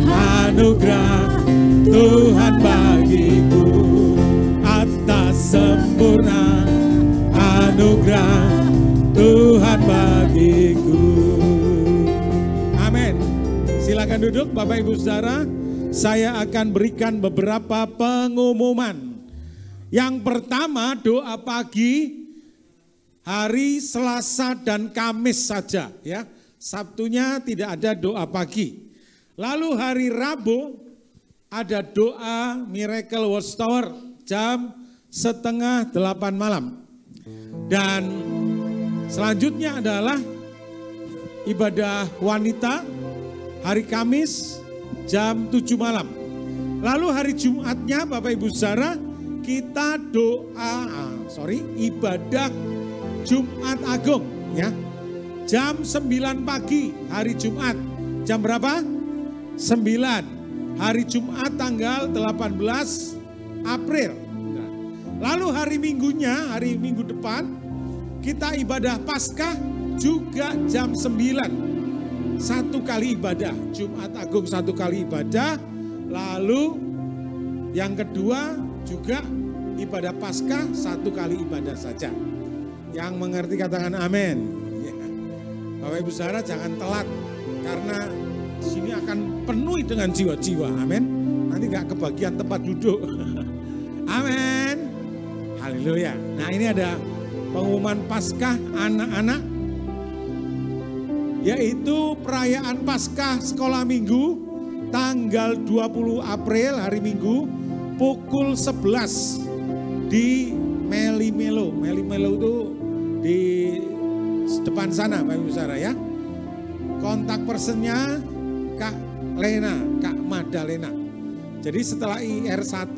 anugerah Tuhan bagiku, atas sempurna anugerah Tuhan bagiku. Amin. Silakan duduk Bapak Ibu Saudara. Saya akan berikan beberapa pengumuman. Yang pertama, doa pagi hari Selasa dan Kamis saja ya. Sabtunya tidak ada doa pagi. Lalu hari Rabu ada doa Miracle Watchtower jam 7:30 malam. Dan selanjutnya adalah ibadah wanita hari Kamis jam 7 malam. Lalu hari Jumatnya Bapak Ibu Saudara kita ibadah Jumat Agung ya. Jam 9 pagi hari Jumat. Jam berapa? 9. Hari Jumat tanggal 18 April. Nah, lalu hari Minggunya, hari Minggu depan, kita ibadah Paskah juga jam 9. 1 kali ibadah. Jumat Agung 1 kali ibadah. Lalu yang kedua juga ibadah Paskah 1 kali ibadah saja. Yang mengerti katakan amin. Bapak Ibu Saudara jangan telat karena di sini akan penuhi dengan jiwa-jiwa. Amin. Nanti gak kebagian tempat duduk. Amin. Haleluya. Nah ini ada pengumuman Paskah anak-anak. yaitu perayaan Paskah Sekolah Minggu tanggal 20 April hari Minggu pukul 11 di Melimelo. Melimelo itu di depan sana Bapak Ibu Saudara ya. Kontak personnya Kak Lena, Kak Madalena. Jadi setelah IR1,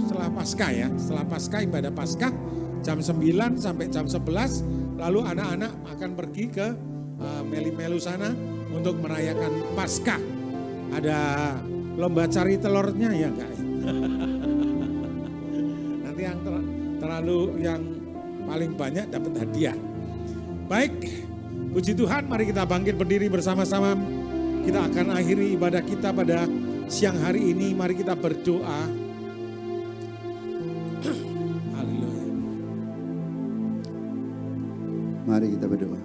setelah Paskah ya, setelah Paskah, ibadah Paskah jam 9 sampai jam 11, lalu anak-anak akan pergi ke Melimelo sana untuk merayakan Paskah. Ada lomba cari telurnya ya Kak. Nanti yang yang paling banyak dapat hadiah. Baik, puji Tuhan, mari kita bangkit berdiri bersama-sama. Kita akan akhiri ibadah kita pada siang hari ini. Mari kita berdoa. Haleluya. Mari kita berdoa.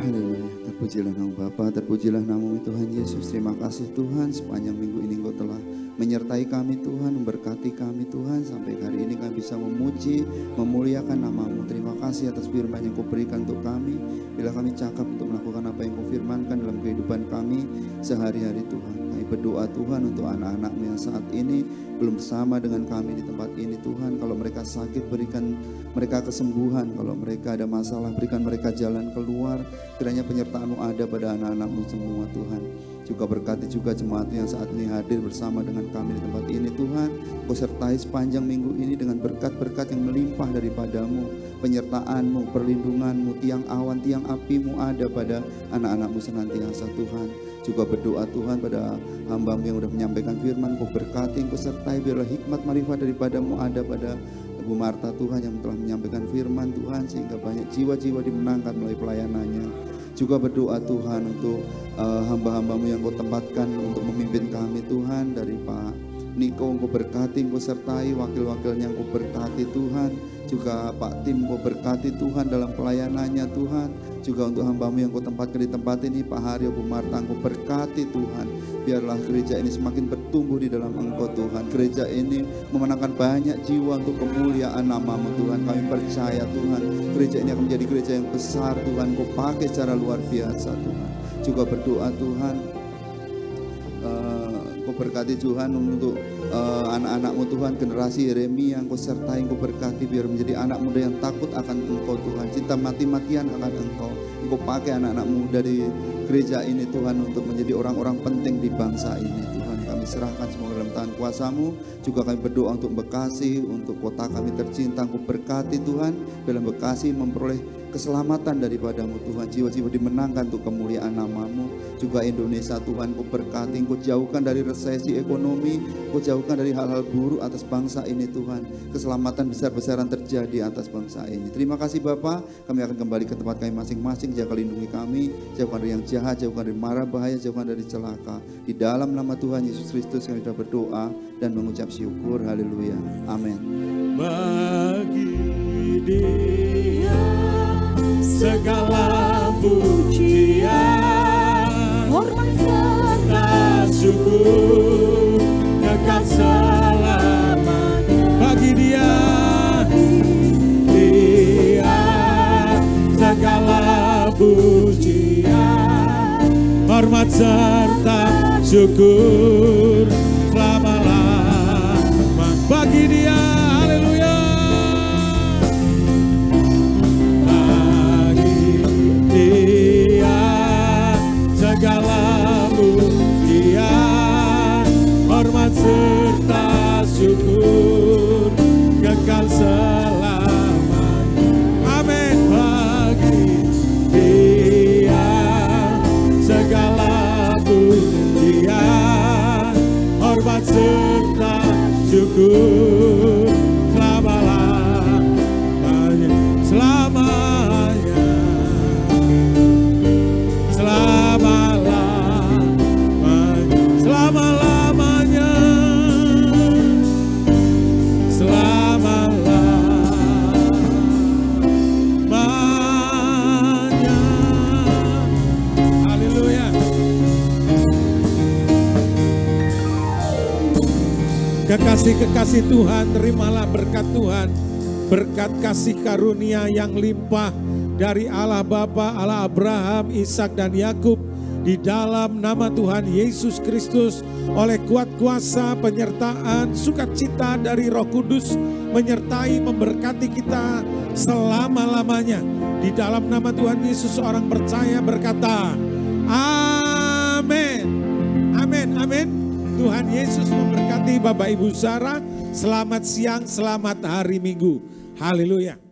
Haleluya. Terpujilah nama Bapa, terpujilah nama Tuhan Yesus. Terima kasih Tuhan, sepanjang minggu ini Engkau telah menyertai kami Tuhan, memberkati kami Tuhan. Sampai hari ini kami bisa memuji, memuliakan nama-Mu. Terima kasih atas firman yang Kau berikan untuk kami. Bila kami cakap untuk melakukan apa yang Kau firmankan dalam kehidupan kami sehari-hari Tuhan. Kami berdoa Tuhan untuk anak-anak-Mu yang saat ini belum bersama dengan kami di tempat ini Tuhan. Kalau mereka sakit, berikan mereka kesembuhan. Kalau mereka ada masalah, berikan mereka jalan keluar. Kiranya penyertaan-Mu ada pada anak-anak-Mu semua Tuhan. Juga berkati juga jemaat yang saat ini hadir bersama dengan kami di tempat ini Tuhan. Kau sertai sepanjang minggu ini dengan berkat-berkat yang melimpah daripada-Mu. Penyertaan-Mu, perlindungan-Mu, tiang awan, tiang api-Mu ada pada anak-anak-Mu senantiasa Tuhan. Juga berdoa Tuhan pada hamba-Mu yang sudah menyampaikan firman. Kau berkati, Kau sertai, biarlah hikmat marifat daripada-Mu ada pada Ibu Marta Tuhan yang telah menyampaikan firman Tuhan. Sehingga banyak jiwa-jiwa dimenangkan melalui pelayanannya. Juga berdoa Tuhan untuk hamba-hamba-Mu yang Kau tempatkan untuk memimpin kami Tuhan. Dari Pak Niko Kau berkati, Kau sertai, wakil-wakilnya Kau berkati Tuhan. Juga Pak Tim Kau berkati Tuhan dalam pelayanannya Tuhan. Juga untuk hamba-Mu yang Kau tempatkan di tempat ini, Pak Haryo, Bu Marta, Kau berkati Tuhan. Biarlah gereja ini semakin bertumbuh di dalam Engkau Tuhan. Gereja ini memenangkan banyak jiwa untuk kemuliaan nama-Mu Tuhan. Kami percaya Tuhan, gereja ini akan menjadi gereja yang besar Tuhan. Kau pakai secara luar biasa Tuhan. Juga berdoa Tuhan, Kau berkati Tuhan untuk anak-anak-Mu Tuhan, generasi Yeremia yang Kau sertai, Kau berkati biar menjadi anak muda yang takut akan Engkau Tuhan, cinta mati-matian akan Engkau. Engkau pakai anak-anak muda di gereja ini Tuhan untuk menjadi orang-orang penting di bangsa ini Tuhan. Kami serahkan semua dalam tangan kuasa-Mu. Juga kami berdoa untuk Bekasi, untuk kota kami tercinta. Engkau berkati Tuhan, dalam Bekasi memperoleh keselamatan daripada-Mu Tuhan. Jiwa-jiwa dimenangkan untuk kemuliaan nama-Mu. Juga Indonesia Tuhan, Kau berkati, Kau jauhkan dari resesi ekonomi, Kau jauhkan dari hal-hal buruk atas bangsa ini Tuhan. Keselamatan besar-besaran terjadi atas bangsa ini. Terima kasih Bapa. Kami akan kembali ke tempat kami masing-masing. Jaga lindungi kami, jauhkan dari yang jahat, jauhkan dari mara bahaya, jauhkan dari celaka. Di dalam nama Tuhan Yesus Kristus kami sudah berdoa dan mengucap syukur. Haleluya. Amin. Bagi Dia segala pujian, hormat serta syukur, kekal selamanya. Bagi Dia, Dia segala pujian, hormat serta syukur selama-lamanya. Bagi Dia, haleluya. Segala pujian, hormat serta syukur, kekal selamanya. Amin. Bagi Dia segala pujian, hormat serta syukur selama-lamanya. Selamanya. Selama-lamanya, selama-lamanya. Haleluya. Kekasih-kekasih Tuhan, terimalah berkat Tuhan, berkat kasih karunia yang limpah, dari Allah Bapa, Allah Abraham, Ishak dan Yakub, di dalam nama Tuhan Yesus Kristus, oleh kuat kuasa penyertaan sukacita dari Roh Kudus menyertai memberkati kita selama-lamanya. Di dalam nama Tuhan Yesus orang percaya berkata amin. Amin, amin. Tuhan Yesus memberkati Bapak Ibu saudara. Selamat siang, selamat hari Minggu. Haleluya.